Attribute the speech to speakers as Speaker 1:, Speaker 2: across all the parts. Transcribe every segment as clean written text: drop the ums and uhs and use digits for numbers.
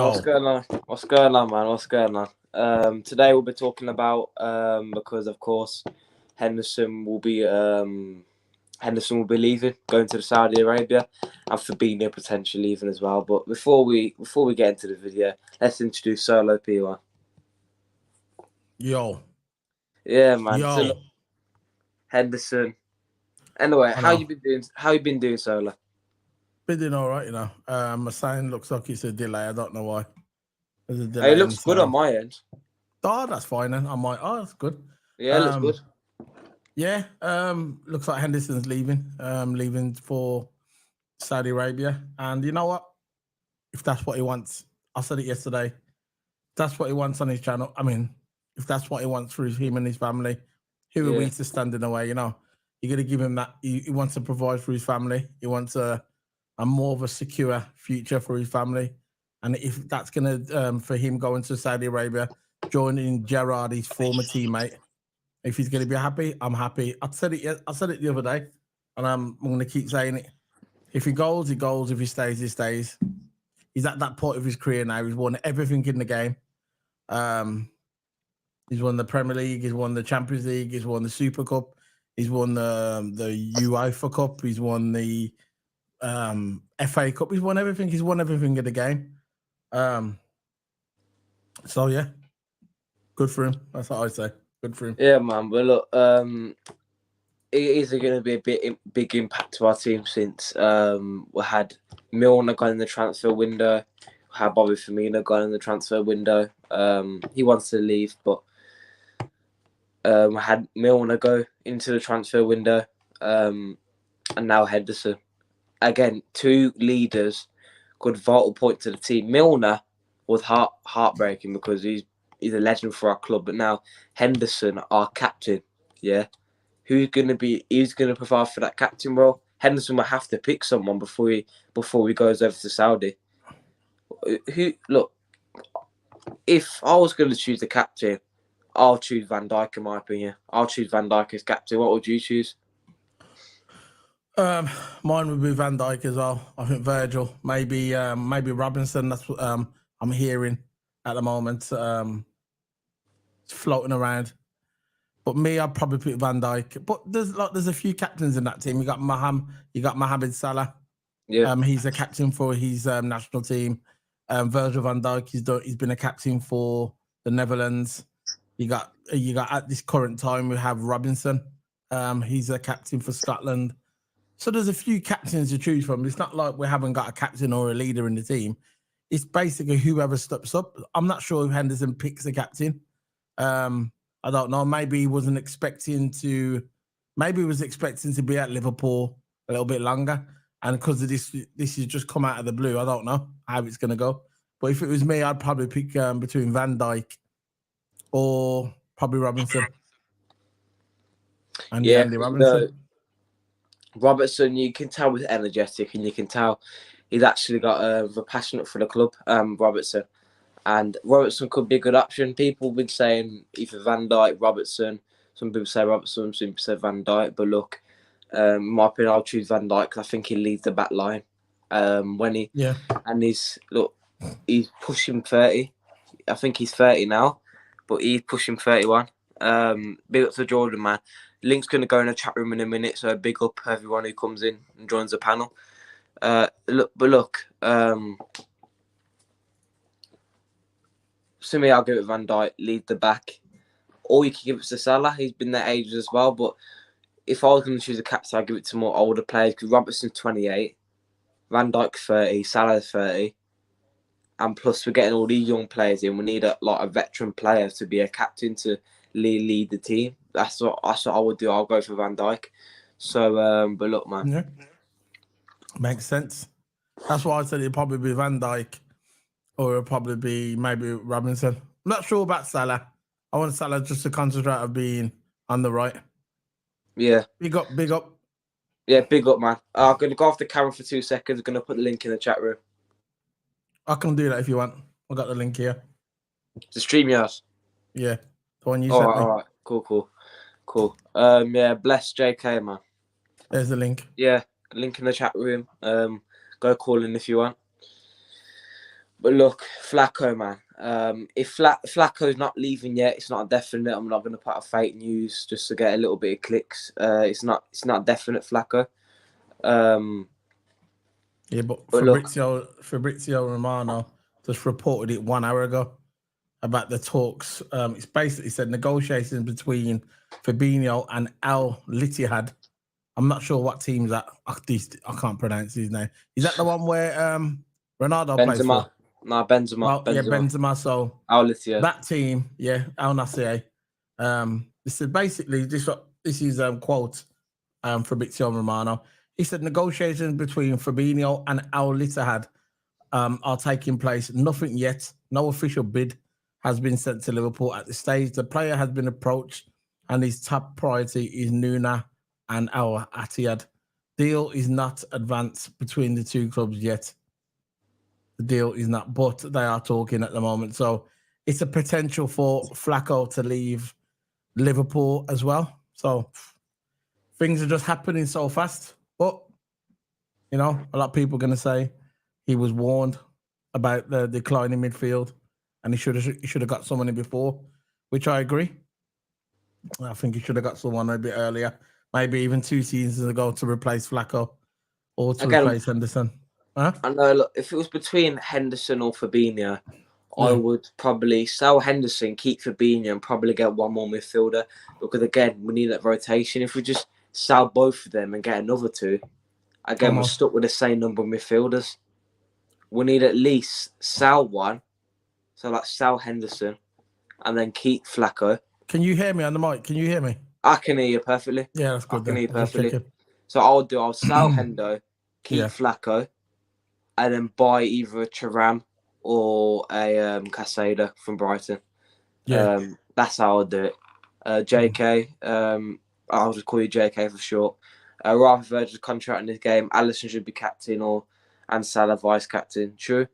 Speaker 1: What's going on? What's going on, man? What's going on? Today we'll be talking about because of course Henderson will be leaving, going to Saudi Arabia, and Fabinho potentially leaving as well. But before we get into the video, let's introduce Solo P1.
Speaker 2: Yo.
Speaker 1: Yeah, man.
Speaker 2: Yo.
Speaker 1: So, Henderson. Anyway, how you been doing? How you been doing, Solo?
Speaker 2: Been doing all right, you know. My sign looks like it's a delay. I don't know why. There's a
Speaker 1: delay. It looks good on my end.
Speaker 2: Oh, that's fine then. That's good.
Speaker 1: Yeah, it looks good.
Speaker 2: Yeah. Looks like Henderson's leaving. Leaving for Saudi Arabia. And you know what? If that's what he wants, I said it yesterday. If that's what he wants on his channel. I mean, if that's what he wants for him and his family, who are we to stand in the way? You know, you're gonna give him that. He wants to provide for his family. He wants a more of a secure future for his family. And if that's going to, for him going to Saudi Arabia, joining Gerrard, his former teammate, if he's going to be happy, I'm happy. I said it the other day, and I'm going to keep saying it. If he goes, he goes. If he stays, he stays. He's at that point of his career now. He's won everything in the game. He's won the Premier League. He's won the Champions League. He's won the Super Cup. He's won the UEFA Cup. He's won the FA Cup. He's won everything. He's won everything in the game. So yeah, good for him. That's what I say. Good for him.
Speaker 1: Yeah, man. But look, it is going to be a big impact to our team since we had Milner gone in the transfer window, we had Bobby Firmino gone in the transfer window. He wants to leave, but we had Milner go into the transfer window, and now Henderson. Again, two leaders, good vital point to the team. Milner was heartbreaking because he's a legend for our club, but now Henderson, our captain, who's gonna provide for that captain role? Henderson will have to pick someone before he goes over to Saudi. Look, if I was going to choose the captain, I'll choose Van Dijk. In my opinion, I'll choose Van Dijk as captain. What would you choose?
Speaker 2: Mine would be Van Dijk as well. I think Virgil, maybe Robinson. That's what I'm hearing at the moment. It's floating around. But me, I'd probably pick Van Dijk. But there's a few captains in that team. You got Mohamed Salah.
Speaker 1: Yeah.
Speaker 2: He's a captain for his national team. Virgil van Dijk, he's been a captain for the Netherlands. You got at this current time we have Robinson. He's a captain for Scotland. So there's a few captains to choose from. It's not like we haven't got a captain or a leader in the team. It's basically whoever steps up. I'm not sure if Henderson picks a captain. I don't know. Maybe he was expecting to be at Liverpool a little bit longer. And because of this has just come out of the blue. I don't know how it's going to go. But if it was me, I'd probably pick between Van Dijk or probably Robinson. And Andy Robinson.
Speaker 1: Robertson, you can tell he's energetic, and you can tell he's actually got a passion for the club. Robertson, and Robertson could be a good option. People have been saying either Van Dijk, Robertson. Some people say Robertson, some people say Van Dijk. But look, in my opinion, I'll choose Van Dijk because I think he leads the back line. He's pushing 30. I think he's 30 now, but he's pushing 31. Big up to Jordan, man. Link's going to go in the chat room in a minute, so big up everyone who comes in and joins the panel. Look, to me, I'll give it Van Dijk, lead the back. Or you can give it to Salah, he's been there ages as well. But if I was going to choose a captain, I'd give it to more older players because Robertson's 28, Van Dijk's 30, Salah's 30. And plus, we're getting all these young players in. We need a veteran player to be a captain to lead the team. That's what I would do. I'll go for Van Dijk. So, but look, man.
Speaker 2: Yeah. Makes sense. That's why I said it'd probably be Van Dijk or it'd probably be maybe Robinson. I'm not sure about Salah. I want Salah just to concentrate on being on the right.
Speaker 1: Yeah.
Speaker 2: Big up.
Speaker 1: Yeah, big up, man. I'm going to go off the camera for 2 seconds. I'm going to put the link in the chat room.
Speaker 2: I can do that if you want. I got the link here.
Speaker 1: The stream yours?
Speaker 2: Yeah. The one you sent me.
Speaker 1: All right. Cool. Yeah, bless JK, man.
Speaker 2: There's the link.
Speaker 1: Yeah, link in the chat room. Go call in if you want. But look, Flacco, man. If Flacco's not leaving yet, it's not a definite. I'm not going to put a fake news just to get a little bit of clicks. It's not definite Flacco.
Speaker 2: Yeah, but
Speaker 1: look,
Speaker 2: Fabrizio Romano just reported it 1 hour ago about the talks. It's basically said negotiations between Fabinho and Al Ittihad. I'm not sure what team's that. I can't pronounce his name. Is that the one where Ronaldo plays for?
Speaker 1: No, Benzema.
Speaker 2: Well, yeah, Benzema. So that team, yeah, Al Nassr. This is basically this is quote Fabrizio Romano. He said negotiations between Fabinho and Al Ittihad are taking place. Nothing yet. No official bid has been sent to Liverpool at this stage. The player has been approached, and his top priority is Nuna and Al Ittihad. Deal is not advanced between the two clubs yet. The deal is not, but they are talking at the moment. So it's a potential for Flacco to leave Liverpool as well. So things are just happening so fast. But, a lot of people are going to say he was warned about the decline in midfield and he should have got someone in before, which I agree. I think he should have got someone a bit earlier, maybe even 2 seasons ago to replace Flacco or to replace Henderson. Huh?
Speaker 1: I know, look, if it was between Henderson or Fabinho, I would probably sell Henderson, keep Fabinho, and probably get one more midfielder. Because again, we need that rotation. If we just sell both of them and get another 2, again, we're stuck with the same number of midfielders. We need at least sell one, so like sell Henderson, and then keep Flacco.
Speaker 2: Can you hear me on the mic? Can you hear me?
Speaker 1: I can hear you perfectly.
Speaker 2: Yeah, that's good.
Speaker 1: I can hear you perfectly. So I'll sell Hendo, keep Flacco, and then buy either a Thuram or a Casado from Brighton.
Speaker 2: Yeah.
Speaker 1: That's how I'll do it. JK, I'll just call you JK for short. Rather Virgil's contract in this game, Alisson should be captain and Salah vice captain. True,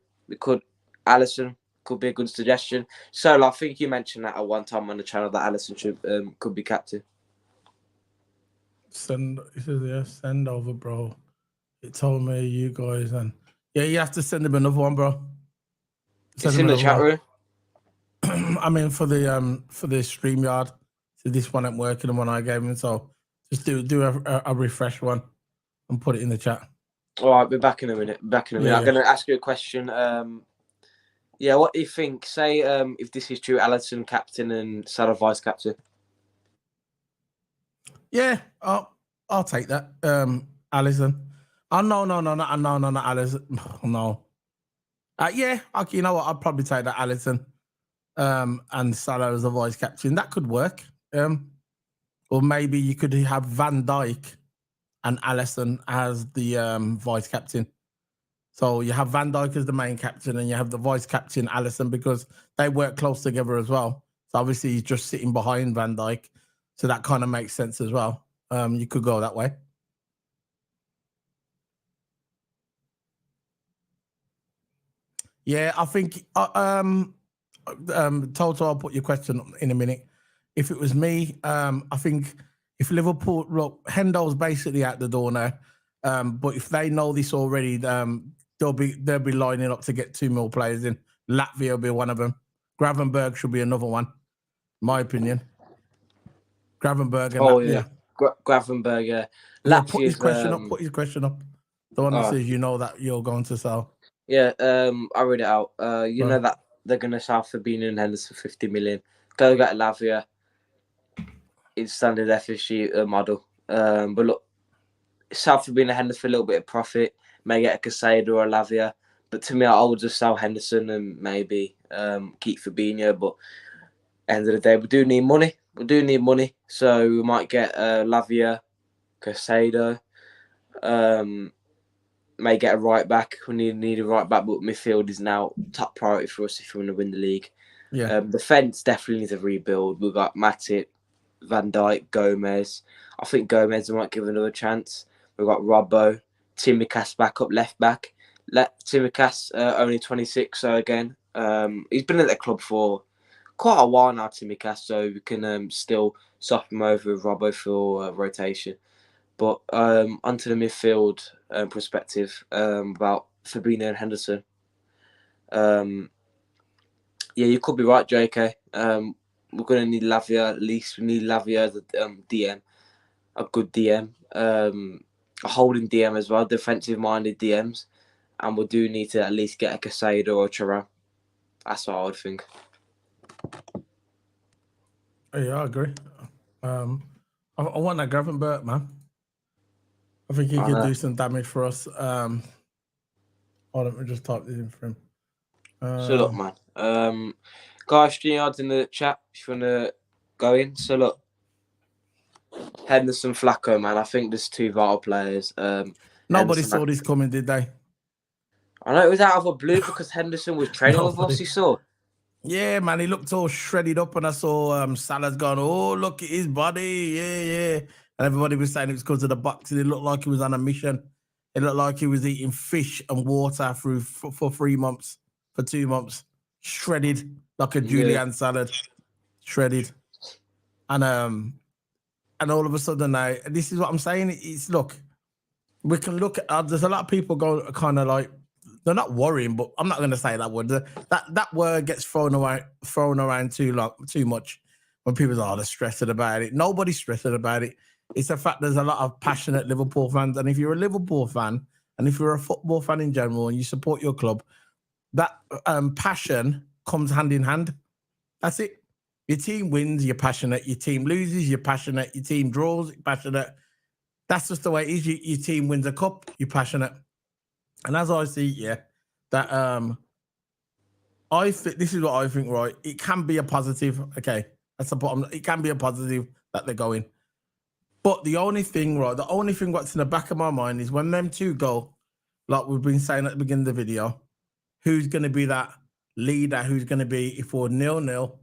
Speaker 1: Alisson could be a good suggestion. So I think you mentioned that at one time on the channel that Alisson could be captain.
Speaker 2: Send over, bro. It told me you guys and you have to send him another one, bro.
Speaker 1: It's in the chat room.
Speaker 2: I mean for the StreamYard. So this one ain't working, the one I gave him. So just do a refresh one and put it in the chat.
Speaker 1: All right, we're back in a minute. I'm going to ask you a question. What do you think? Say if this is true, Alisson captain and Salah vice captain.
Speaker 2: Yeah, I'll take that. Alisson. Oh no, not Alisson. No. You know what? I'd probably take that Alisson. And Salah as a vice captain. That could work. Or maybe you could have Van Dijk and Alisson as the vice captain. So you have Van Dijk as the main captain and you have the vice captain, Alisson, because they work close together as well. So obviously he's just sitting behind Van Dijk. So that kind of makes sense as well. You could go that way. Yeah, I think Toto, I'll put your question in a minute. If it was me, I think if Liverpool, look, Hendo's basically out the door now. But if they know this already, they'll be lining up to get 2 more players in. Latvia will be one of them. Gravenberg should be another one, my opinion. Gravenberg and Latvia.
Speaker 1: Gravenberg, yeah.
Speaker 2: Put his question up. The one that says that you're going to sell.
Speaker 1: Yeah, I read it out. Know that they're going to sell Fabinho and Henderson for 50 million. Go get Lavia. It's standard FSG model. But look, sell Fabinho and Henderson for a little bit of profit. May get a Casado or a Lavia. But to me, I would just sell Henderson and maybe keep Fabinho. But end of the day, we do need money. So we might get Lavia, Casado. May get a right back. We need a right back, but midfield is now top priority for us if we want to win the league.
Speaker 2: Yeah.
Speaker 1: Defence definitely needs a rebuild. We've got Matip, Van Dijk, Gomez. I think Gomez might give another chance. We've got Robbo, Tsimikas back up left back. Tsimikas only 26, so again, he's been at the club for quite a while now, Tsimikas, so we can still swap him over with Robbo for rotation. But onto the midfield perspective about Fabinho and Henderson. Yeah, you could be right, JK. We're going to need Lavia. At least we need Lavia as a DM, a good DM, a holding DM as well, defensive-minded DMs, and we do need to at least get a Casado or a Chara. That's what I would think.
Speaker 2: Yeah, I agree. I want that Gravenberch, man. I think he could do some damage for us. Hold on, let me just type this in for him.
Speaker 1: So look, man. Guys, StreamYard's in the chat if you want to go in. So look, Henderson, Flacco, man. I think there's two vital players.
Speaker 2: Nobody saw this coming, did they?
Speaker 1: I know it was out of a blue because Henderson was training with us. You saw.
Speaker 2: Yeah, man, he looked all shredded up, and I saw Salah's gone, oh, look at his body, yeah. And everybody was saying it was because of the boxing. It looked like he was on a mission. It looked like he was eating fish and water for 3 months, for 2 months, shredded like a julienne salad, shredded. And all of a sudden now, this is what I'm saying. It's look, we can look at. There's a lot of people go kind of like. They're not worrying, but I'm not going to say that word. That word gets thrown around too much when people are stressed about it. Nobody's stressed about it. It's the fact there's a lot of passionate Liverpool fans, and if you're a Liverpool fan, and if you're a football fan in general, and you support your club, that passion comes hand in hand. That's it. Your team wins, you're passionate. Your team loses, you're passionate. Your team draws, you're passionate. That's just the way it is. Your team wins a cup, you're passionate. And as I see, that I think this is what I think, right? It can be a positive. Okay, that's the bottom. It can be a positive that they're going. But the only thing what's in the back of my mind is when them two go, like we've been saying at the beginning of the video, who's going to be that leader? Who's going to be if we're 0-0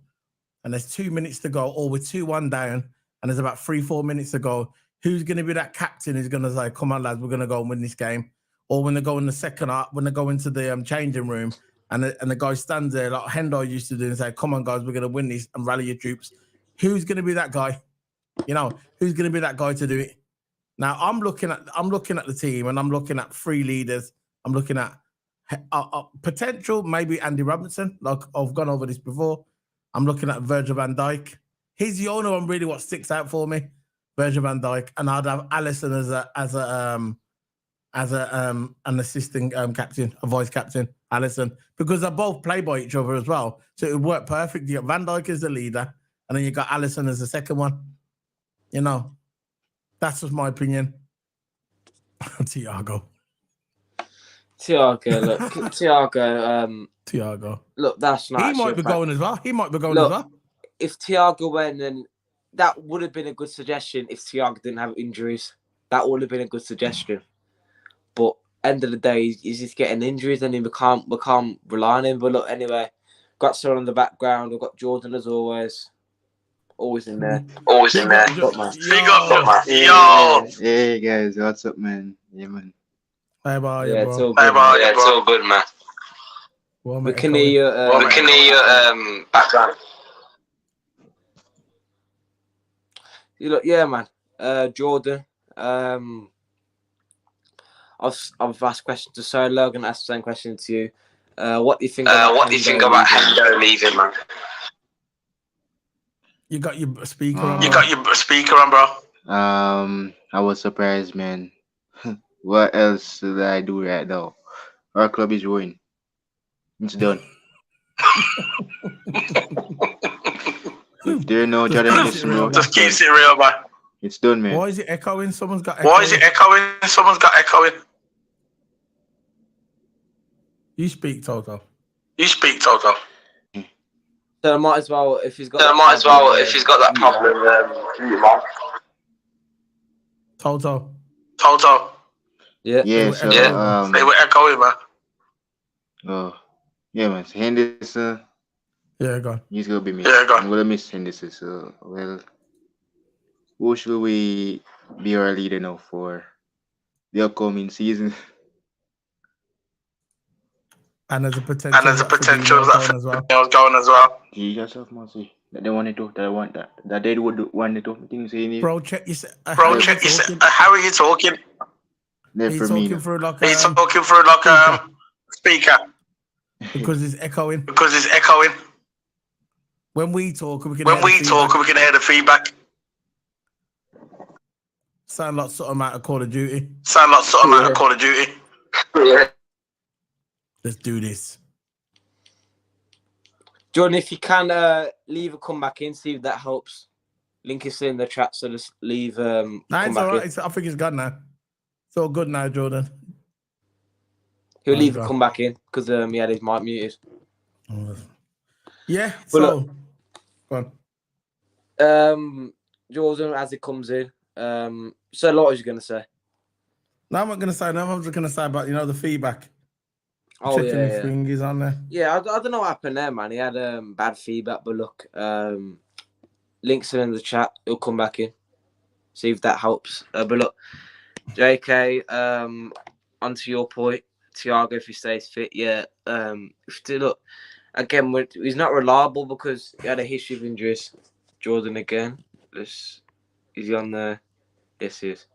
Speaker 2: and there's 2 minutes to go, or we're 2-1 down and there's about 3-4 minutes to go? Who's going to be that captain who's going to say, "Come on, lads, we're going to go and win this game"? Or when they go in the second half, when they go into the changing room and the guy stands there like Hendo used to do and say, "Come on, guys, we're going to win this and rally your troops." Who's going to be that guy? Who's going to be that guy to do it? Now, I'm looking at the team and I'm looking at 3 leaders. I'm looking at potential, maybe Andy Robinson. Like I've gone over this before. I'm looking at Virgil van Dijk. He's the only one really what sticks out for me, Virgil van Dijk. And I'd have Alisson as an assistant captain, a vice captain, Alisson, because they both play by each other as well. So it would work perfect. You got Van Dijk as the leader, and then you got Alisson as the second one. That's just my opinion. Thiago. Thiago.
Speaker 1: Look, that's not.
Speaker 2: He might be going as well.
Speaker 1: If Thiago went, then that would have been a good suggestion. If Thiago didn't have injuries, that would have been a good suggestion. But end of the day, he's just getting injuries, and we can't rely on him. But look, anyway, got someone in the background. We've got Jordan as always in there.
Speaker 3: Big up, man. Yo. Hey guys, what's up, man? Yeah, man.
Speaker 2: Hey, bro.
Speaker 1: Yeah,
Speaker 2: it's
Speaker 1: all good, man.
Speaker 2: Well,
Speaker 1: we can hear your background. You look, yeah, man. Jordan. I've asked questions to Solo. I'm gonna ask the same question to you. What do you think? What do you think about Hendo leaving, man?
Speaker 2: You got your speaker on.
Speaker 3: Bro. I was surprised, man. What else should I do right now? Our club is ruined. It's done. If there no Jordan,
Speaker 4: just keeps it real, man.
Speaker 3: It's done, man.
Speaker 2: Why is it echoing? Someone's got
Speaker 4: echoing.
Speaker 2: You speak, Toto.
Speaker 1: So I might as well, if he's got that problem,
Speaker 2: Toto.
Speaker 1: Yeah.
Speaker 4: They were echoing, man.
Speaker 3: Oh, yeah, man. So Henderson.
Speaker 2: Yeah, go on.
Speaker 3: He's gonna be me.
Speaker 4: Yeah, go on.
Speaker 3: I'm gonna miss Henderson. So, well, who should we be our leader now for the upcoming season?
Speaker 2: And there's a potential
Speaker 4: that going as well.
Speaker 3: You yourself, Mercy. That they wanted to. That they would want to. Things saying.
Speaker 2: Bro, check your.
Speaker 4: How are you talking?
Speaker 3: He's
Speaker 2: talking through like
Speaker 4: a speaker.
Speaker 2: Because it's echoing. When we talk, we can
Speaker 4: hear the feedback.
Speaker 2: Sound like something out of Call of Duty.
Speaker 4: Yeah.
Speaker 2: Let's do this.
Speaker 1: Jordan, if you can leave a comeback in, see if that helps. Link is in the chat, so just leave.
Speaker 2: No, it's all right. I think it's gone now. It's all good now, Jordan.
Speaker 1: He'll leave a comeback in because he had his mic muted.
Speaker 2: Yeah.
Speaker 1: But
Speaker 2: so,
Speaker 1: look, go on. Jordan, as it comes in, so a lot was you going to say?
Speaker 2: No, I'm not going to say. No, I'm just going to say about the feedback.
Speaker 1: Oh,
Speaker 2: checking if Ringy's on there.
Speaker 1: Yeah, I don't know what happened there, man. He had bad feedback, but look, links are in the chat. He'll come back in. See if that helps. But look, JK, onto your point, Thiago, if he stays fit, yeah. Still, look, again, he's not reliable because he had a history of injuries. Jordan again. Is he on there? Yes, he is.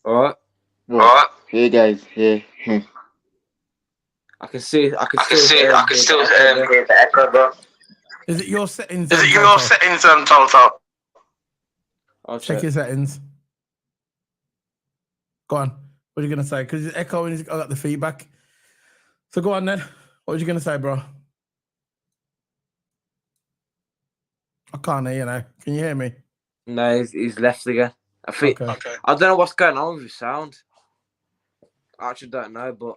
Speaker 1: All right.
Speaker 3: Hey guys, hey.
Speaker 1: I can still hear
Speaker 4: the echo, bro.
Speaker 2: Is it your settings?
Speaker 4: Toto?
Speaker 1: I'll
Speaker 2: check your settings. Go on. What are you going to say? Because it's echoing, I got the feedback. So go on then. What are you going to say, bro? I can't hear you now. Can you hear me?
Speaker 1: No, he's left again. I think. Okay. I don't know what's going on with his sound. I actually don't know, but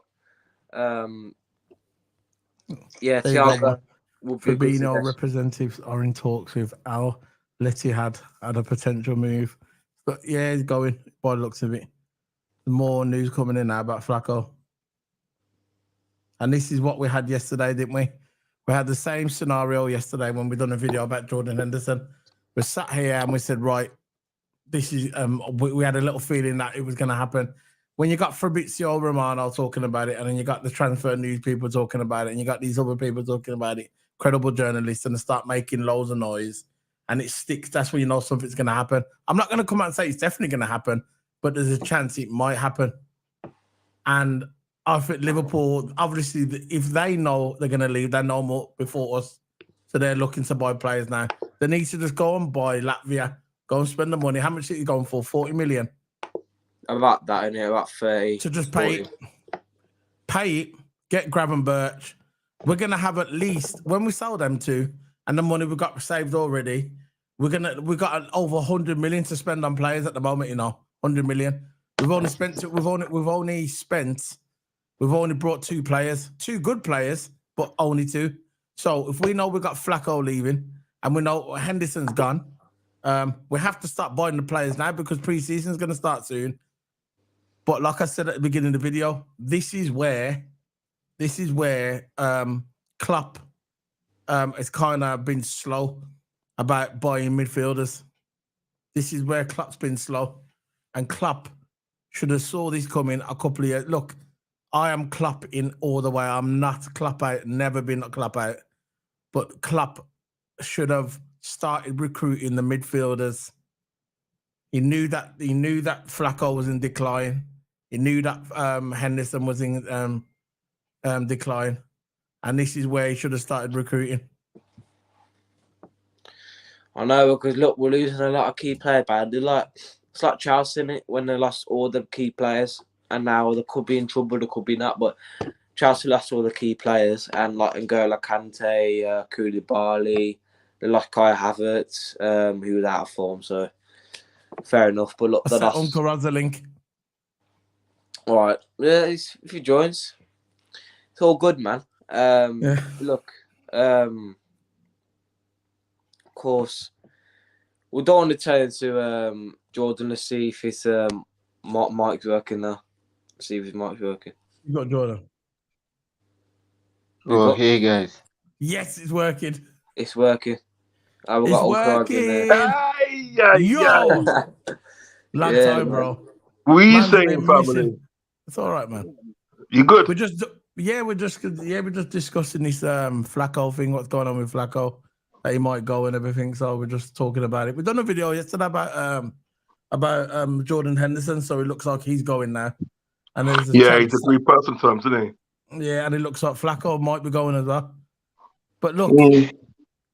Speaker 1: yeah, Thiago will be
Speaker 2: Fabinho representatives are in talks with Al. Letty had a potential move, but yeah, he's going by the looks of it. More news coming in now about Flacco, and this is what we had yesterday, didn't we? We had the same scenario yesterday when we done a video about Jordan Henderson. We sat here and we said, right, this is we had a little feeling that it was going to happen. When you got Fabrizio Romano talking about it, and then you got the transfer news people talking about it, and you got these other people talking about it, credible journalists, and they start making loads of noise, and it sticks, that's when you know something's going to happen. I'm not going to come out and say it's definitely going to happen, but there's a chance it might happen. And I think Liverpool, obviously, if they know they're going to leave, they know more before us, so they're looking to buy players now. They need to just go and buy Latvia, go and spend the money. How much are you going for? 40 million?
Speaker 1: About that, in here, about 30.
Speaker 2: So just pay it, get Gravenberch. We're going to have at least, when we sell them to, and the money we got saved already, we got over 100 million to spend on players at the moment, 100 million. We've only brought 2 players, 2 good players, but only 2. So if we know we got Flacco leaving and we know Henderson's gone, we have to start buying the players now because pre-season's going to start soon. But like I said at the beginning of the video, this is where Klopp has kind of been slow about buying midfielders. This is where Klopp's been slow, and Klopp should have saw this coming a couple of years. Look, I am Klopp in all the way. I'm not Klopp out. Never been a Klopp out. But Klopp should have started recruiting the midfielders. He knew that Flacco was in decline. He knew that Henderson was in decline, and this is where he should have started recruiting.
Speaker 1: I know, because look, we're losing a lot of key players. Bad. It's like Chelsea, innit? When they lost all the key players, and now they could be in trouble, they could be not. But Chelsea lost all the key players, and like N'Golo Kante, Koulibaly, they lost Kai Havertz, who was out of form. So fair enough. But look,
Speaker 2: that's Uncle Rosalind.
Speaker 1: All right, yeah, if he joins, it's all good, man.
Speaker 2: Yeah.
Speaker 1: Look, of course, we don't want to turn into Jordan to see if his mic's working now. See if his mic's working.
Speaker 2: You got Jordan.
Speaker 3: Oh, hey guys.
Speaker 2: Yes, it's working.
Speaker 1: It's working. We got
Speaker 2: working.
Speaker 4: Yo,
Speaker 2: long time, bro.
Speaker 4: We saying family.
Speaker 2: It's all right, man.
Speaker 4: You good?
Speaker 2: We're just discussing this Flacco thing. What's going on with Flacco? That he might go and everything. So we're just talking about it. We've done a video yesterday about Jordan Henderson. So it looks like he's going now. And there's a
Speaker 4: Yeah,
Speaker 2: chance.
Speaker 4: he's a three-person terms, isn't he?
Speaker 2: Yeah, and it looks like Flacco might be going as well. But look,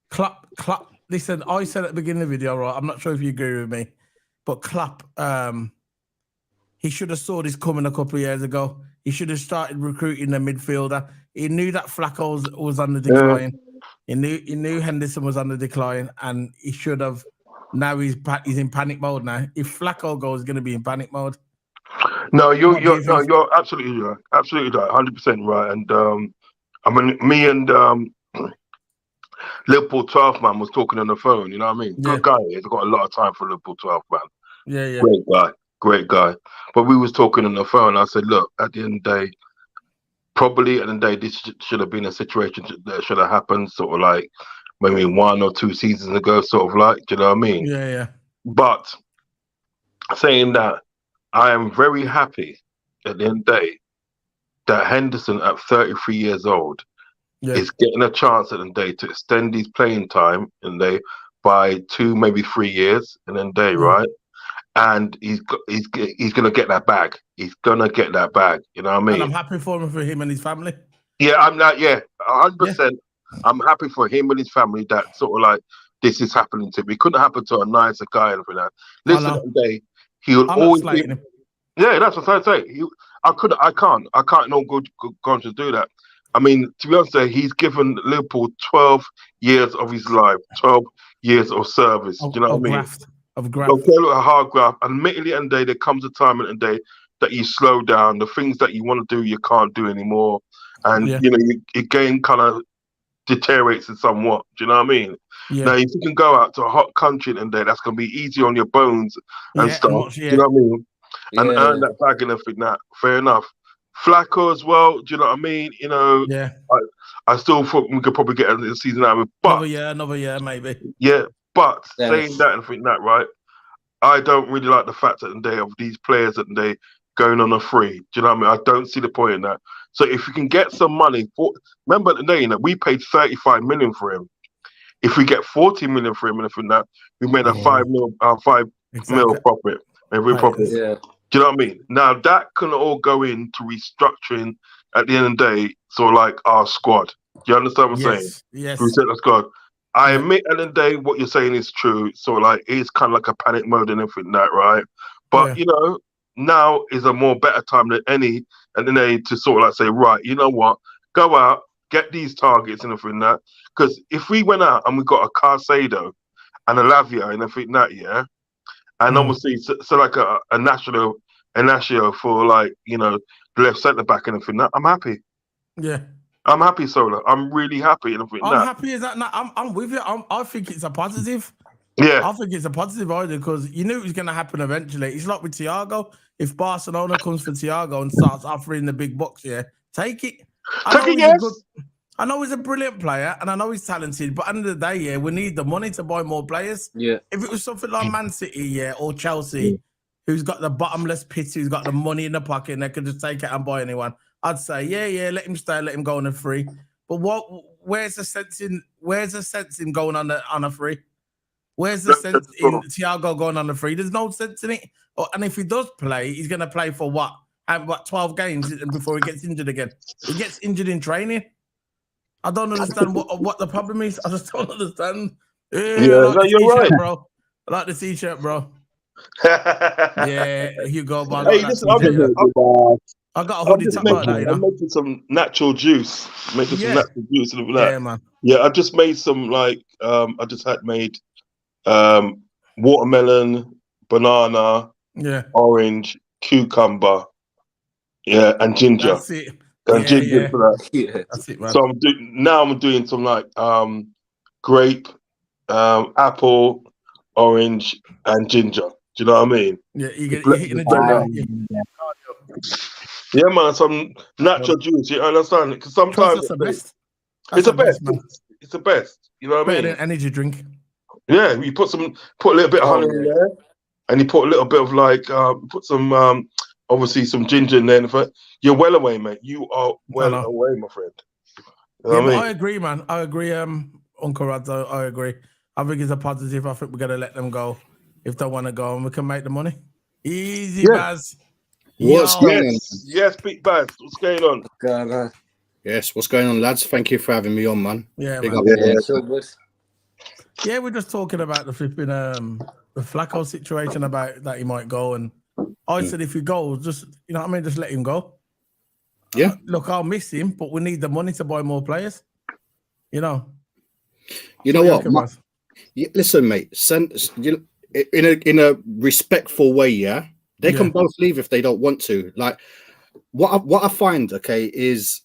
Speaker 2: Klopp. Listen, I said at the beginning of the video, right? I'm not sure if you agree with me, but Klopp, he should have saw this coming a couple of years ago. He should have started recruiting a midfielder. He knew that Flacco was on the decline. He knew Henderson was on the decline, and he should have. Now he's in panic mode. Now, if Flacco goes, he's going to be in panic mode.
Speaker 4: No, you're absolutely right, 100% right. And I mean, me and Liverpool 12 man was talking on the phone. You know what I mean?
Speaker 2: Yeah.
Speaker 4: Good guy. He's got a lot of time for Liverpool 12 man.
Speaker 2: Yeah.
Speaker 4: Great guy. But we was talking on the phone. I said, look, at the end of the day, probably at the end of the day, this should have been a situation that should have happened sort of like maybe 1 or 2 seasons ago, sort of like, do you know what I mean?
Speaker 2: Yeah.
Speaker 4: But saying that, I am very happy at the end of the day that Henderson at 33 years old is getting a chance at the day to extend his playing time and they by 2, maybe 3 years and then right? And he's gonna get that bag. He's gonna get that bag. You know what I mean?
Speaker 2: And I'm happy for him and his family.
Speaker 4: Yeah, I'm not. Yeah, 100%. I'm happy for him and his family that sort of like this is happening to him. It couldn't happen to a nicer guy and everything. Listen, today he will always be.
Speaker 2: Him.
Speaker 4: Yeah, that's what I say. I can't no good conscience do that. I mean, to be honest, he's given Liverpool 12 years of his life, 12 years of service. Do you know what I mean?
Speaker 2: Of graft.
Speaker 4: Okay, look, a hard graft. Admittedly, and day there comes a time in the day that you slow down. The things that you want to do, you can't do anymore, and you know your game kind of deteriorates in somewhat. Do you know what I mean?
Speaker 2: Yeah.
Speaker 4: Now, if you can go out to a hot country in the day, that's going to be easy on your bones and stuff. Do you know what I mean? And earn that bag and everything. That fair enough. Flacco as well. Do you know what I mean? You know.
Speaker 2: Yeah.
Speaker 4: I still thought we could probably get the season out of it, but
Speaker 2: another year, maybe.
Speaker 4: Yeah. But saying that and think that, right, I don't really like the fact that the day of these players that they going on a free. Do you know what I mean? I don't see the point in that. So if you can get some money remember the day, you know, we paid 35 million for him. If we get 40 million for him and everything that, we made a 5 mil profit.
Speaker 1: Yeah.
Speaker 4: Do you know what I mean? Now that can all go into restructuring at the end of the day, so like our squad. Do you understand what I'm saying?
Speaker 2: Yes.
Speaker 4: We said the squad. I admit at the end of the day what you're saying is true. So like it's kind of like a panic mode and everything that, right? But you know, now is a more better time than any at the end of the day to sort of like say, right, you know what? Go out, get these targets and everything that. Because if we went out and we got a Carcedo and a Lavia and everything that, and obviously so like a national for like, you know, the left centre back and everything that, I'm happy.
Speaker 2: Yeah.
Speaker 4: I'm happy, Sola. I'm really happy. And
Speaker 2: I'm happy as that. I'm with you. I think it's a positive.
Speaker 4: Yeah.
Speaker 2: I think it's a positive idea because you knew it was going to happen eventually. It's like with Thiago. If Barcelona comes for Thiago and starts offering the big bucks, take it. I know he's a brilliant player and I know he's talented, but at the end of the day, we need the money to buy more players.
Speaker 1: Yeah.
Speaker 2: If it was something like Man City, or Chelsea, who's got the bottomless pit, who's got the money in the pocket and they could just take it and buy anyone, I'd say, let him stay, let him go on a free. But where's the sense in going on a free? Where's the sense in Thiago going on a free? There's no sense in it. And if he does play, he's going to play for what? 12 games before he gets injured again. He gets injured in training. I don't understand what the problem is. I just don't understand.
Speaker 4: You're right,
Speaker 2: bro. I like the t-shirt, bro. Hugo. Hey, listen, I got a hoodie top like that, you know.
Speaker 4: I'm making some natural juice. Some natural juice and all that.
Speaker 2: Yeah, man.
Speaker 4: Yeah, I just made some I just had made watermelon, banana, orange, cucumber, and ginger.
Speaker 2: That's it.
Speaker 4: And ginger for that.
Speaker 1: Yeah.
Speaker 2: That's it, man.
Speaker 4: So I'm doing some like grape, apple, orange, and ginger. Do you know what I mean?
Speaker 2: Yeah, you're hitting the gym.
Speaker 4: Yeah, man, some natural juice. You understand? Because sometimes
Speaker 2: that's the best.
Speaker 4: It's the best. It's the best. You know what I mean?
Speaker 2: Better than energy drink.
Speaker 4: Yeah, you put a little bit of honey in there, and you put a little bit of like put some obviously some ginger in there. You're well away, mate. You are well away, my friend. You know what I mean?
Speaker 2: I agree, man. I agree, Uncle Radzo. I agree. I think it's a positive. I think we're gonna let them go if they want to go, and we can make the money. Easy, Baz.
Speaker 5: What's
Speaker 2: Yo.
Speaker 5: going on?
Speaker 4: Yes, Big Baz. What's going on?
Speaker 5: Yes, what's going on, lads? Thank you for having me on, man.
Speaker 2: Yeah,
Speaker 5: Big
Speaker 2: man.
Speaker 5: up.
Speaker 1: Yeah, so good.
Speaker 2: Yeah, we're just talking about the flipping the Flacco situation about that he might go, and I said if he goes, just you know what I mean, just let him go.
Speaker 5: Yeah.
Speaker 2: Look, I'll miss him, but we need the money to buy more players. You know.
Speaker 5: You know what? Listen, mate. In a respectful way, yeah. They can both leave if they don't want to. Like what I find, okay, is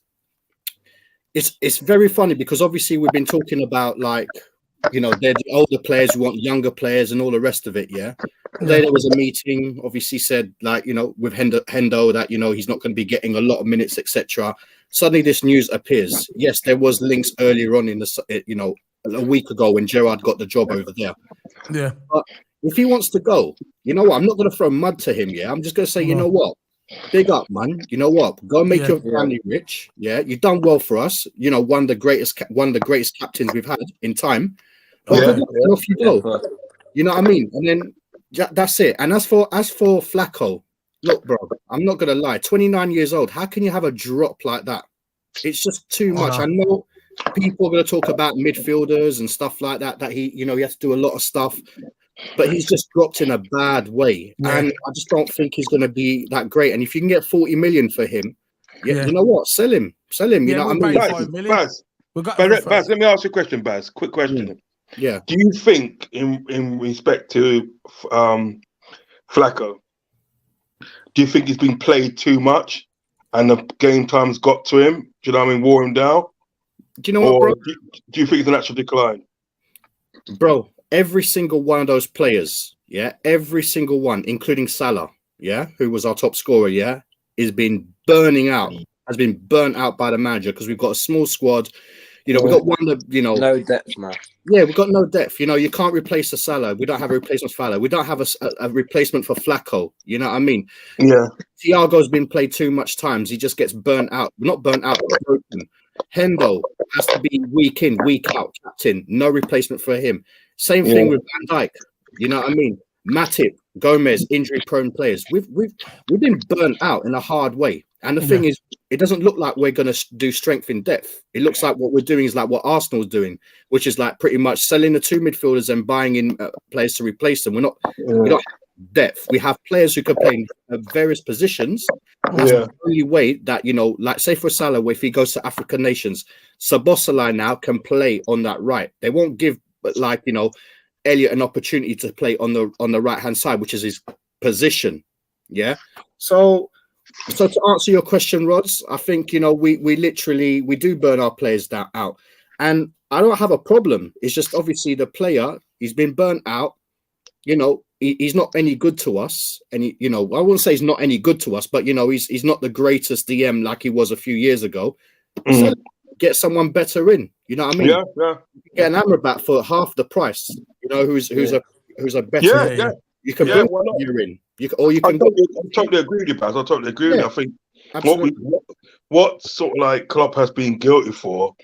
Speaker 5: it's very funny because obviously we've been talking about like, you know, they're the older players who want younger players and all the rest of it, yeah. Today there was a meeting, obviously said like, you know, with Hendo that, you know, he's not going to be getting a lot of minutes, etc. Suddenly this news appears. Yes, there was links earlier on in the, you know, a week ago when Gerrard got the job over there.
Speaker 2: Yeah.
Speaker 5: But if he wants to go, you know what? I'm not going to throw mud to him, yeah. I'm just going to say, you know what? Big up, man. You know what? Go and make your family rich. Yeah, you've done well for us. You know, one of the greatest captains we've had in time. But off you go. You know what I mean? And then that's it. And as for Flacco, look, bro, I'm not gonna lie. 29 years old. How can you have a drop like that? It's just too much. I know people are gonna talk about midfielders and stuff like that. That he has to do a lot of stuff. But he's just dropped in a bad way, and I just don't think he's going to be that great. And if you can get 40 million for him, you know what? Sell him. You know what I mean?
Speaker 4: Baz, let me ask you a question, Baz. Quick question.
Speaker 5: Yeah.
Speaker 4: Do you think, in respect to Flacco, do you think he's been played too much, and the game time's got to him? Do you know what I mean? Wore him down.
Speaker 5: Do you know what, bro?
Speaker 4: Do you think it's an actual decline,
Speaker 5: bro? Every single one of those players, every single one, including Salah, who was our top scorer, has been burnt out by the manager because we've got a small squad. You know, we've got one that, you know,
Speaker 1: no depth, man.
Speaker 5: Yeah, we've got no depth. You know, you can't replace a Salah. We don't have a replacement for Salah. We don't have a replacement for Flacco. You know what I mean?
Speaker 4: Yeah.
Speaker 5: Thiago's been played too much times. He just gets burnt out. Not burnt out, but broken. Hendo has to be week in, week out, captain. No replacement for him. Same thing with Van Dijk. You know what I mean? Matip, Gomez, injury-prone players. We've been burnt out in a hard way. And the thing is, it doesn't look like we're going to do strength in depth. It looks like what we're doing is like what Arsenal's doing, which is like pretty much selling the two midfielders and buying in players to replace them. We don't have depth. We have players who can play in various positions. That's the only way that, you know, like say for Salah, if he goes to African nations, Szoboszlai now can play on that right. They won't give, like, you know, Elliot an opportunity to play on the right hand side, which is his position. Yeah. So to answer your question, Rods, I think, you know, we do burn our players out, and I don't have a problem. It's just obviously the player, he's been burnt out. You know, he's not any good to us, and you know, I wouldn't say he's not any good to us, but you know, he's not the greatest DM like he was a few years ago. So get someone better in. You know what I mean?
Speaker 4: Yeah.
Speaker 5: Get an Amrabat for half the price. You know, who's a better. You can bring you in. I
Speaker 4: totally agree with you, Baz. I totally agree with you. I think what sort of like Klopp has been guilty for,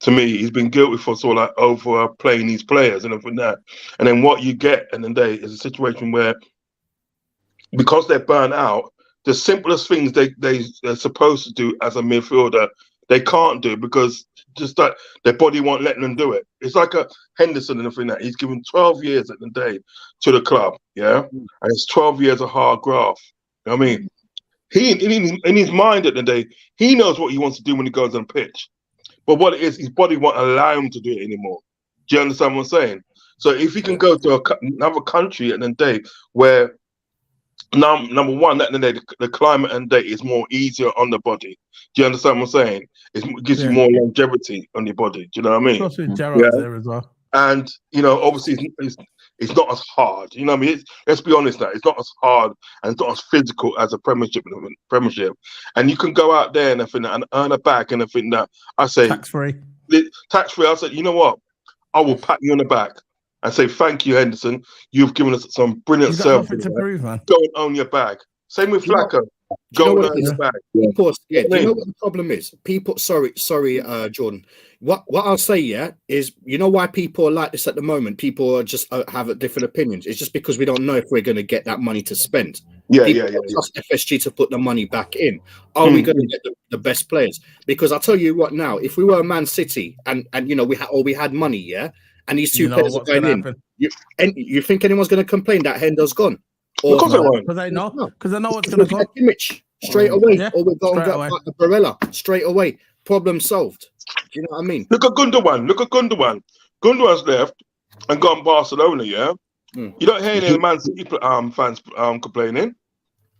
Speaker 4: to me, he's been guilty for sort of like overplaying these players and everything that. And then what you get in the day is a situation where, because they're burnt out, the simplest things they're supposed to do as a midfielder, they can't do because just that their body won't let them do it. It's like a Henderson and everything that he's given 12 years at the day to the club, and it's 12 years of hard graft. You know what I mean? He in his mind at the day, he knows what he wants to do when he goes on pitch, but what it is, his body won't allow him to do it anymore. Do you understand what I'm saying? So if he can go to another country at the day where number one, at the day, the climate and day is more easier on the body. Do you understand what I'm saying? It gives you more longevity on your body. Do you know what I mean?
Speaker 2: Plus with Gerrard's there as well.
Speaker 4: And you know, obviously, it's not as hard. You know what I mean? Let's be honest now. It's not as hard and it's not as physical as a Premiership. And you can go out there and earn a bag and everything that I say
Speaker 2: tax-free.
Speaker 4: I said, you know what? I will pat you on the back and say, thank you, Henderson. You've given us some brilliant service.
Speaker 2: To prove, man.
Speaker 4: Go and own your bag. Same with Flacco.
Speaker 5: Do you know
Speaker 4: Go
Speaker 5: what
Speaker 4: in
Speaker 5: it is?
Speaker 4: the bag.
Speaker 5: People are scared. Do you
Speaker 4: Yeah.
Speaker 5: know what the problem is? People, sorry, Jordan. What I'll say, yeah, is you know why people are like this at the moment. People are just have different opinions. It's just because we don't know if we're going to get that money to spend.
Speaker 4: Yeah,
Speaker 5: People
Speaker 4: yeah, yeah, yeah.
Speaker 5: trust FSG to put the money back in. Are we going to get the best players? Because I'll tell you what now, if we were Man City and you know we had money, yeah, and these two players are going in, you think anyone's going to complain that Hendo's gone? Or
Speaker 4: Of course it won't.
Speaker 2: Because I know what's
Speaker 5: We'll
Speaker 2: going to go.
Speaker 5: get Kimmich straight away,
Speaker 2: Yeah,
Speaker 5: or we've got
Speaker 2: straight
Speaker 5: to
Speaker 2: away.
Speaker 5: get Barella straight away. Problem solved. Do you know what I mean?
Speaker 4: Look at Gundogan. Gundogan's left and gone Barcelona, yeah? You don't hear any Man City fans complaining.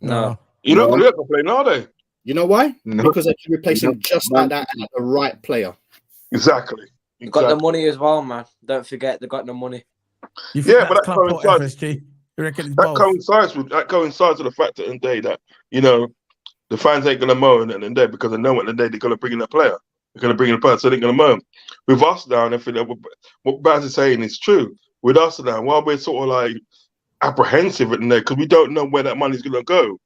Speaker 2: No.
Speaker 4: You don't they're complaining, are they?
Speaker 5: You know why?
Speaker 3: No.
Speaker 5: Because they can replace him just like that and the right player.
Speaker 4: Exactly.
Speaker 1: They got the money as well, man. Don't forget they got the money.
Speaker 2: You think
Speaker 4: but
Speaker 2: that's
Speaker 4: that
Speaker 2: Klopp or
Speaker 4: coincides.
Speaker 2: FSG? You reckon it's
Speaker 4: That
Speaker 2: both?
Speaker 4: coincides with the fact that in the day that, you know, the fans ain't gonna moan at the end of the day because they know at the end of the day they're gonna bring in a player. They're gonna bring in a player, so they're gonna moan. With us now, and if what Baz is saying is true. With us now, while we're sort of like apprehensive at the end because we don't know where that money's gonna go.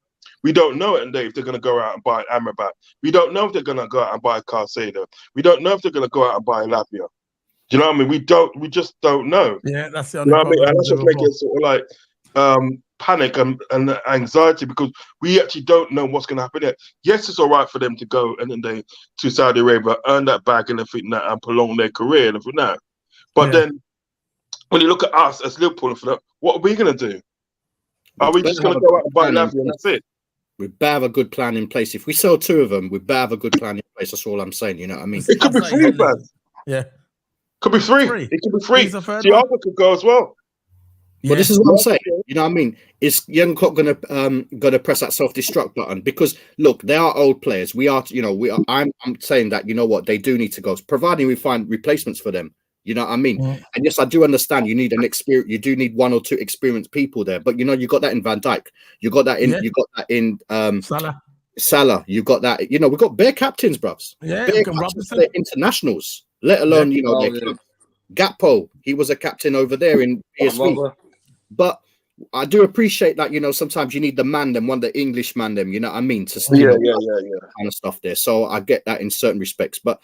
Speaker 4: We don't know at the end of the day if they're gonna go out and buy Amrabat. We don't know if they're gonna go out and buy Caicedo. We don't know if they're gonna go out and buy Lavia. Do you know what I mean? We just don't know.
Speaker 2: Yeah, that's the
Speaker 4: You
Speaker 2: only
Speaker 4: know what I mean?
Speaker 2: problem.
Speaker 4: And that's just making us sort of like panic and anxiety because we actually don't know what's going to happen there. Yes, it's all right for them to go and then they to Saudi Arabia, earn that bag and everything that and prolong their career and everything that. But then when you look at us as Liverpool and for that, what are we going to do? Are we just going to go out and buy Lavia and that's it?
Speaker 5: We better have a good plan in place. If we sell two of them, we better have a good plan in place. That's all I'm saying. You know what I mean?
Speaker 4: It could be three, man.
Speaker 2: Yeah.
Speaker 4: Could be three. It could be three. Thiago could go as well.
Speaker 5: But this is what I'm saying. You know what I mean? Is Jurgen Klopp gonna press that self-destruct button? Because look, they are old players. We are, you know, I'm saying that, you know what, they do need to go, providing we find replacements for them. You know what I mean? And yes, I do understand you need an experience. You do need one or two experienced people there. But you know, you got that in Van Dijk. You got that in. You got that in Salah. You got that. You know, we've got bare captains, bruv.
Speaker 2: Yeah,
Speaker 5: bare captains for their internationals. Let alone you know their club. Gakpo, he was a captain over there in PSV. But I do appreciate that, you know, sometimes you need the man them, one the English man them, you know what I mean, to kind of stuff there. So I get that in certain respects. But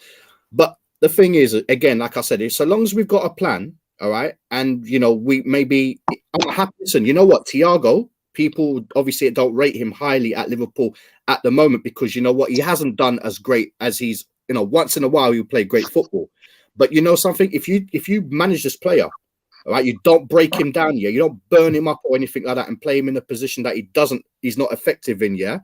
Speaker 5: the thing is, again, like I said, so long as we've got a plan, all right, and you know, we maybe I'm happy. Listen, you know what, Thiago, people obviously don't rate him highly at Liverpool at the moment because you know what, he hasn't done as great as he's, you know, once in a while he play great football. But you know something, if you manage this player, all right, you don't break him down, yeah. You don't burn him up or anything like that, and play him in a position that he's not effective in, yeah.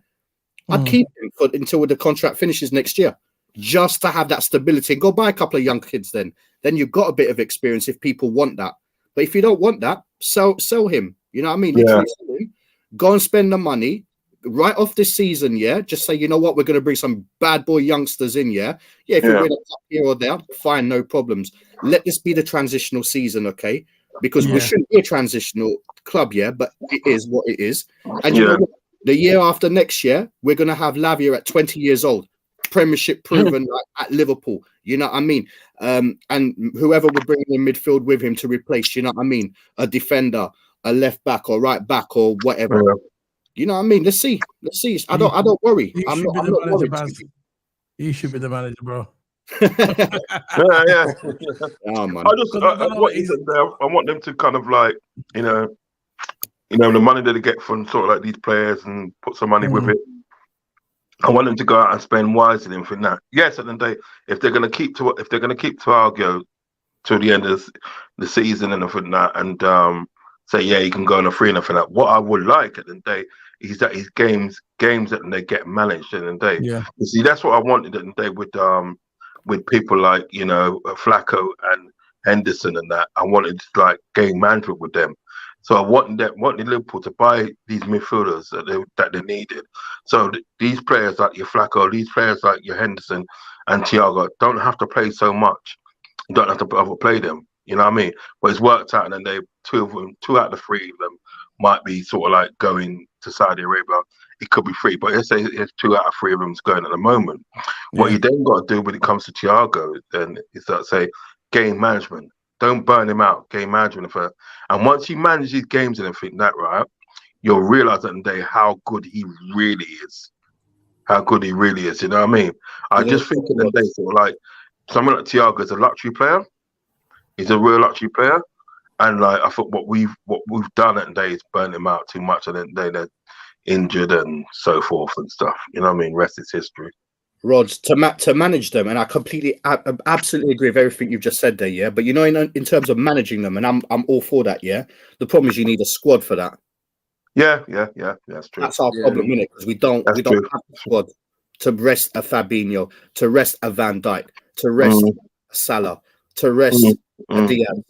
Speaker 5: I'd keep him until the contract finishes next year, just to have that stability and go buy a couple of young kids. Then you've got a bit of experience if people want that. But if you don't want that, sell him. You know what I mean? Literally sell him. Go and spend the money right off this season, yeah. Just say, you know what, we're going to bring some bad boy youngsters in, yeah. If we win a cup here or there, fine, no problems. Let this be the transitional season, okay? Because we shouldn't be a transitional club, yeah, but it is what it is. And you know what? The year after next year, we're going to have Lavia at 20 years old, Premiership proven at Liverpool. You know what I mean? And whoever we're bringing in midfield with him to replace, you know what I mean? A defender, a left back or right back or whatever. You know what I mean? Let's see. I don't worry. I'm not worried.
Speaker 2: You should be the manager, bro.
Speaker 4: Oh,
Speaker 5: man.
Speaker 4: I want them to kind of like, you know, the money that they get from sort of like these players and put some money with it. I want them to go out and spend wisely and everything that. Yes, at the end of the day, if they're going to keep Thiago till the end of the season and everything that, and say you can go on a free and everything that. What I would like at the end of the day is that his games that they get managed at the end of the day. Yeah. You see, that's what I wanted at the end of the day with people like, you know, Flacco and Henderson and that. I wanted like game management with them. So I wanted Liverpool to buy these midfielders that they needed. So these players like your Flacco, these players like your Henderson and Thiago don't have to play so much. You don't have to overplay them. You know what I mean? But it's worked out, and then two out of the three of them might be sort of like going to Saudi Arabia. It could be three, but let's say it's 2 out of 3 of them going at the moment. Yeah. What you then got to do when it comes to Thiago then is that say game management. Don't burn him out. Game management, and once he manages his games and everything, that right, you'll realize at the end of the day how good he really is. How good he really is. You know what I mean? I just think at the end of the day, sort of like someone like Thiago is a luxury player. He's a real luxury player. And like I thought what we've done at the day is burn him out too much, and then they're injured and so forth and stuff. You know what I mean? Rest is history.
Speaker 5: Rods, to manage them, and I completely, absolutely agree with everything you've just said there, yeah. But you know, in terms of managing them, and I'm all for that, yeah. The problem is you need a squad for that.
Speaker 4: Yeah, that's true.
Speaker 5: That's our problem, isn't it? Because we don't have a squad to rest a Fabinho, to rest a Van Dijk, to rest a Salah, to rest a Diaz.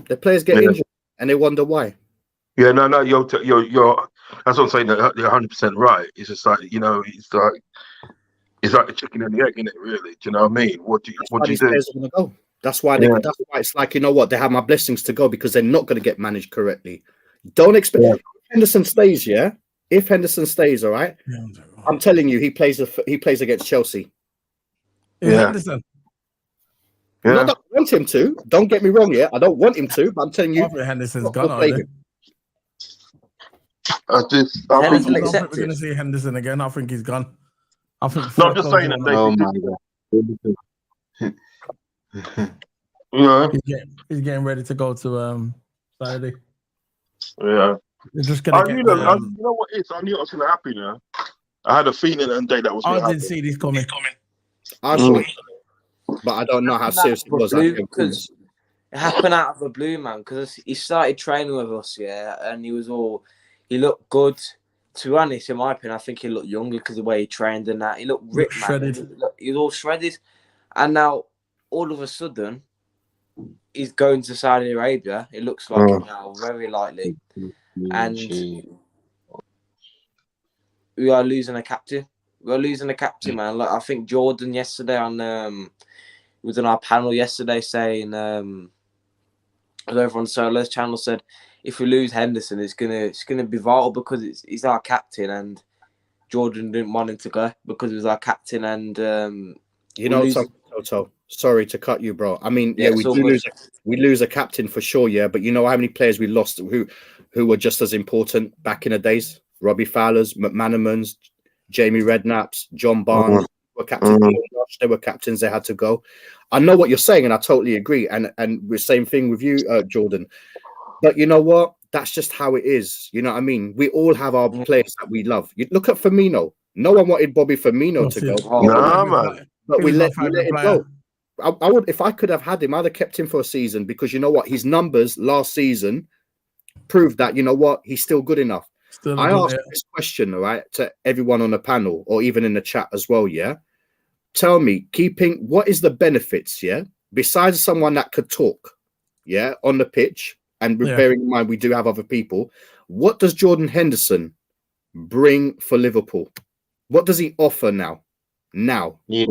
Speaker 5: The players get injured and they wonder why.
Speaker 4: Yeah, no, you're. That's what I'm saying. You're 100% right. It's just like it's like the chicken and the egg, isn't it? Really? Do you know what I mean? What do you do?
Speaker 5: Players are going to go. That's why it's like, you know what? They have my blessings to go because they're not going to get managed correctly. Don't expect if Henderson stays. Yeah, if Henderson stays, all right. I'm telling you, he plays against Chelsea.
Speaker 2: Henderson.
Speaker 5: Yeah. I don't want him to. Don't get me wrong. Yeah, I don't want him to. But I'm telling you,
Speaker 2: Henderson's gone. I think we're going to see Henderson again. I think he's gone. I think.
Speaker 4: No, I'm just saying that. Oh my god!
Speaker 2: He's getting ready to go to Saturday.
Speaker 4: Yeah.
Speaker 2: They're just gonna
Speaker 4: you know what it is? I knew it was going to happen. You know, I had a feeling that day that was.
Speaker 2: I didn't see this coming.
Speaker 5: I saw it. But I don't know how serious it was.
Speaker 1: Because it happened out of the blue, man. Because he started training with us, and he looked good. To be honest, in my opinion, I think he looked younger because of the way he trained and that. He looked ripped, man. He was all shredded. And now, all of a sudden, he's going to Saudi Arabia. It looks like it now, very likely. And we are losing a captain. We're losing a captain, man. Like I think Jordan yesterday was on our panel yesterday saying, over on Solo's channel said, if we lose Henderson, it's gonna be vital because he's our captain, and Jordan didn't want him to go because he was our captain, and
Speaker 5: you know something, Toto. Sorry to cut you, bro. I mean, we lose a captain for sure, yeah. But you know how many players we lost who were just as important back in the days? Robbie Fowler's, McManaman's, Jamie Redknapp's, John Barnes were captains. They were captains. They had to go. I know what you're saying, and I totally agree. And we're same thing with you, Jordan. But you know what? That's just how it is. You know what I mean? We all have our players that we love. You look at Firmino. No one wanted Bobby Firmino to go.
Speaker 4: Nah, man.
Speaker 5: But we let him go. I would, if I could have had him, I'd have kept him for a season because you know what? His numbers last season proved that, you know what? He's still good enough. I asked this question, all right, to everyone on the panel or even in the chat as well, yeah? Tell me, what is the benefits, yeah? Besides someone that could talk, yeah, on the pitch, and bearing in mind we do have other people, what does Jordan Henderson bring for Liverpool? What does he offer now?
Speaker 1: If you're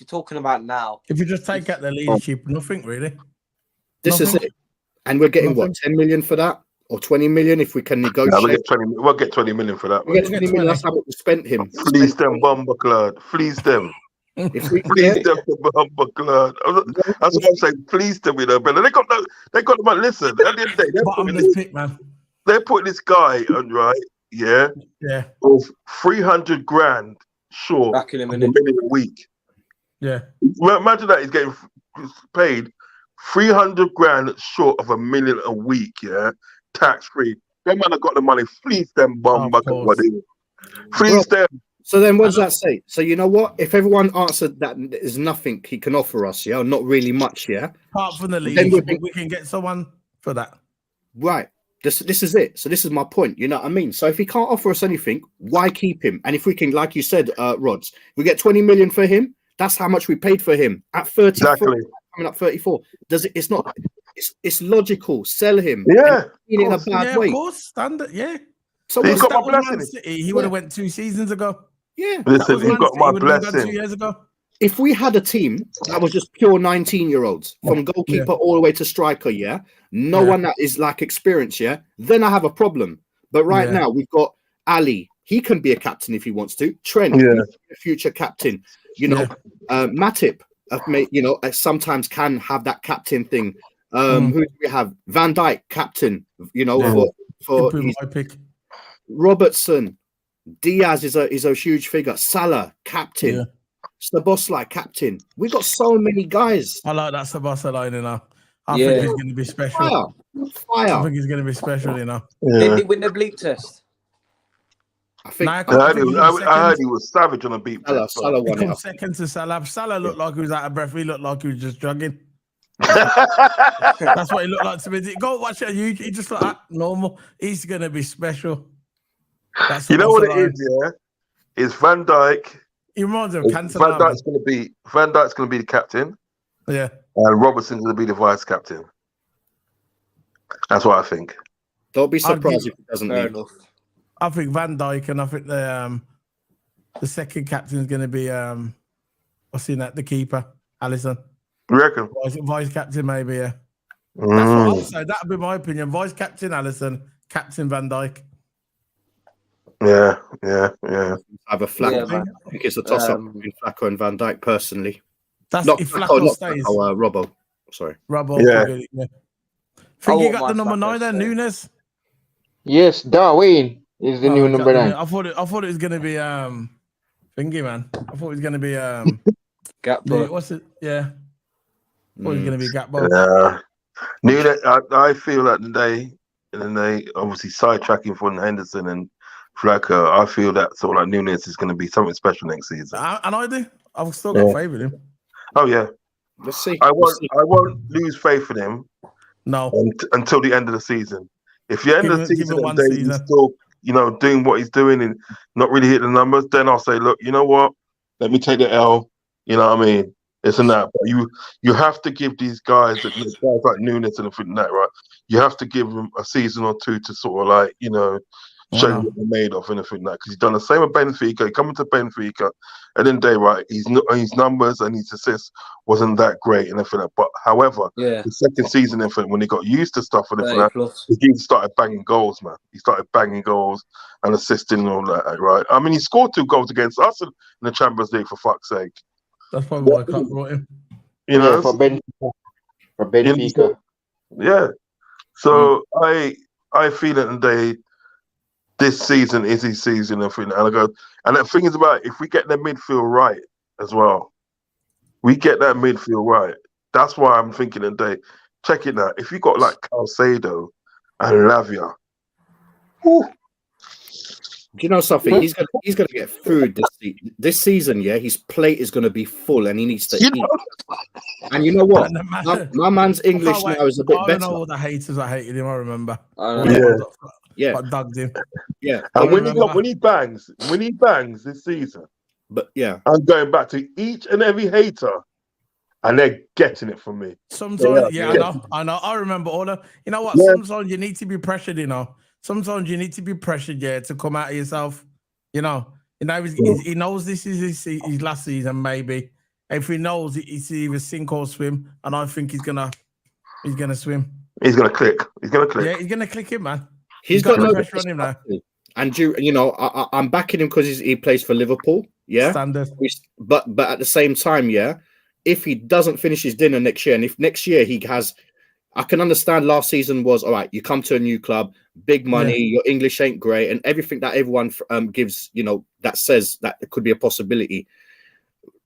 Speaker 1: talking about now.
Speaker 2: If you just take out the leadership, nothing really.
Speaker 5: This is it. And we're getting what, 10 million for that? Or 20 million if we can negotiate.
Speaker 4: We'll get 20 million for that.
Speaker 5: We'll get 20 million. That's how much we spent him.
Speaker 4: Fleece them, Bumper Claude. Fleece them. Fleece them, Bumper Claude. That's what I'm saying. Fleece them, you know. But they got them. Listen, at the end of the day, they're putting this guy on, right? Yeah. Of 300 grand short
Speaker 1: back in a
Speaker 4: minute a week.
Speaker 2: Yeah.
Speaker 4: Imagine that he's getting paid 300 grand short of $1 million a week, yeah? Tax free. Them man have got the money. Fleece them bum bucket. Fleece them.
Speaker 5: So then what does that say? So you know what? If everyone answered that there's nothing he can offer us, yeah, not really much, yeah.
Speaker 2: Apart from the league, we can get someone for that.
Speaker 5: Right. This is it. So this is my point. You know what I mean? So if he can't offer us anything, why keep him? And if we can, like you said, Rods, we get 20 million for him. That's how much we paid for him at 34.
Speaker 4: Exactly.
Speaker 5: Coming up 34. It's not. It's logical. Sell him.
Speaker 4: Yeah.
Speaker 5: In a bad way.
Speaker 2: Of course. Standard. Yeah.
Speaker 5: So
Speaker 4: he's got my blessing.
Speaker 2: He would have went 2 seasons ago.
Speaker 5: Yeah.
Speaker 4: Listen, he got my blessing.
Speaker 2: 2 years ago.
Speaker 5: If we had a team that was just pure 19-year-olds from goalkeeper all the way to striker, no one that is like experienced, then I have a problem. But right now we've got Ali. He can be a captain if he wants to. Trent, a future captain. You know, Matip, sometimes can have that captain thing. Who do we have? Van Dijk, captain. You know,
Speaker 2: Yeah.
Speaker 5: for
Speaker 2: It'd be my pick.
Speaker 5: Robertson. Diaz is a huge figure. Salah, captain.
Speaker 2: Yeah.
Speaker 5: Szoboszlai, captain. We got so many guys.
Speaker 2: I like that Sabasa line, you know. I
Speaker 1: Yeah.
Speaker 2: think he's going to be special. I
Speaker 5: Fire.
Speaker 2: think he's going to be special, you know.
Speaker 1: Didn't he win the bleep test?
Speaker 5: I think
Speaker 2: Nah,
Speaker 4: I
Speaker 2: think he
Speaker 4: heard he was savage on a beat.
Speaker 5: Salah
Speaker 2: He
Speaker 5: won
Speaker 2: come
Speaker 5: it.
Speaker 2: second to Salah. Salah looked like he was out of breath. He looked like he was just jogging. That's what he looked like to me. Go watch it on YouTube. He just like normal. He's going to be special. That's
Speaker 4: You know what it
Speaker 2: line.
Speaker 4: is, yeah? It's Van Dijk.
Speaker 2: He reminds me of Cantona.
Speaker 4: Van Dijk's going to be the captain,
Speaker 2: Yeah.
Speaker 4: and Robertson's going to be the vice captain. That's what I think.
Speaker 5: Don't be surprised if he doesn't
Speaker 1: Fair
Speaker 5: leave.
Speaker 1: enough.
Speaker 2: I think Van Dijk, and I think the second captain is going to be what's in that? The keeper, Alisson.
Speaker 4: You reckon?
Speaker 2: Vice captain, maybe. Yeah. That's
Speaker 4: Mm.
Speaker 2: what I'd say. That'd be my opinion. Vice captain Alisson, captain Van Dijk.
Speaker 4: Yeah.
Speaker 5: I have a Flacco.
Speaker 1: Yeah, man.
Speaker 5: I think it's a toss-up between Flacco and Van Dijk, personally.
Speaker 2: That's
Speaker 5: Not
Speaker 2: if
Speaker 5: Flacco,
Speaker 2: Flacco
Speaker 5: not
Speaker 2: stays.
Speaker 5: Flacco, Robbo. Sorry.
Speaker 2: Robbo.
Speaker 4: Yeah.
Speaker 2: Think you
Speaker 1: want
Speaker 2: got
Speaker 1: my
Speaker 2: the number
Speaker 1: Flacco
Speaker 2: 9 then,
Speaker 1: stay.
Speaker 2: Nunes?
Speaker 3: Yes, Darwin is the new
Speaker 2: he got
Speaker 3: number
Speaker 2: the
Speaker 3: 9.
Speaker 2: new- I thought it was gonna be thingy, man. I thought it was gonna be
Speaker 1: Gakpo.
Speaker 2: what's it? Yeah. I thought it was gonna be Gakpo.
Speaker 4: Yeah. I feel that they obviously sidetracking for Henderson and Flacco. I feel that sort of like Nunes is going to be something special next season.
Speaker 2: And I do. I've still got faith in him.
Speaker 4: Oh yeah,
Speaker 5: Let's see.
Speaker 4: I won't lose faith in him
Speaker 2: No.
Speaker 4: until the end of the season. If you end the
Speaker 2: Give
Speaker 4: season
Speaker 2: him
Speaker 4: and
Speaker 2: one
Speaker 4: he's
Speaker 2: season.
Speaker 4: still, doing what he's doing and not really hitting the numbers, then I'll say, look, you know what? Let me take the L. You know what I mean? It's and that. But you have to give these guys like Nunes and everything like that, right? You have to give them a season or two to sort of like, show you what they're made of and everything like that. Because he's done the same with Benfica. He coming to Benfica, and then his numbers and his assists wasn't that great and everything like that. But however,
Speaker 1: Yeah.
Speaker 4: the second season, everything when he got used to stuff and everything like that,
Speaker 1: 30+.
Speaker 4: he started banging goals, man. He started banging goals and assisting and all that, right? I mean, he scored 2 goals against us in the Champions League, for fuck's sake.
Speaker 2: That's probably why I can't brought him.
Speaker 4: You know,
Speaker 3: for Benfica.
Speaker 4: yeah. So I feel that this season is his season, and the thing is about if we get the midfield right as well, we get that midfield right. That's why I'm thinking today. Check it out. If you got like Calcedo and Lavia, whew,
Speaker 5: Do you know something? He's gonna get food this season. Yeah, his plate is gonna be full, and he needs to eat. And you know what? My man's English now is a bit
Speaker 2: I
Speaker 5: better.
Speaker 2: don't know all the haters I hated him. I remember.
Speaker 5: Yeah.
Speaker 2: I dugged him.
Speaker 5: Yeah.
Speaker 4: and when he bangs this season,
Speaker 5: But yeah,
Speaker 4: I'm going back to each and every hater, and they're getting it from me.
Speaker 2: Sometimes, I know. I remember all that. You know what?
Speaker 4: Yeah.
Speaker 2: Sometimes you need to be pressured, Sometimes you need to be pressured, to come out of yourself. He knows this is his last season, maybe. If he knows it's either sink or swim, and I think he's gonna swim.
Speaker 4: He's gonna click.
Speaker 2: Yeah, he's gonna click him, man.
Speaker 5: he's got no
Speaker 2: pressure on him now.
Speaker 5: And I'm backing him because he plays for Liverpool. Yeah,
Speaker 2: Standard.
Speaker 5: But at the same time, if he doesn't finish his dinner next year, and if next year he has, I can understand last season was all right. You come to a new club, big money, your English ain't great, and everything that everyone gives, that says that it could be a possibility.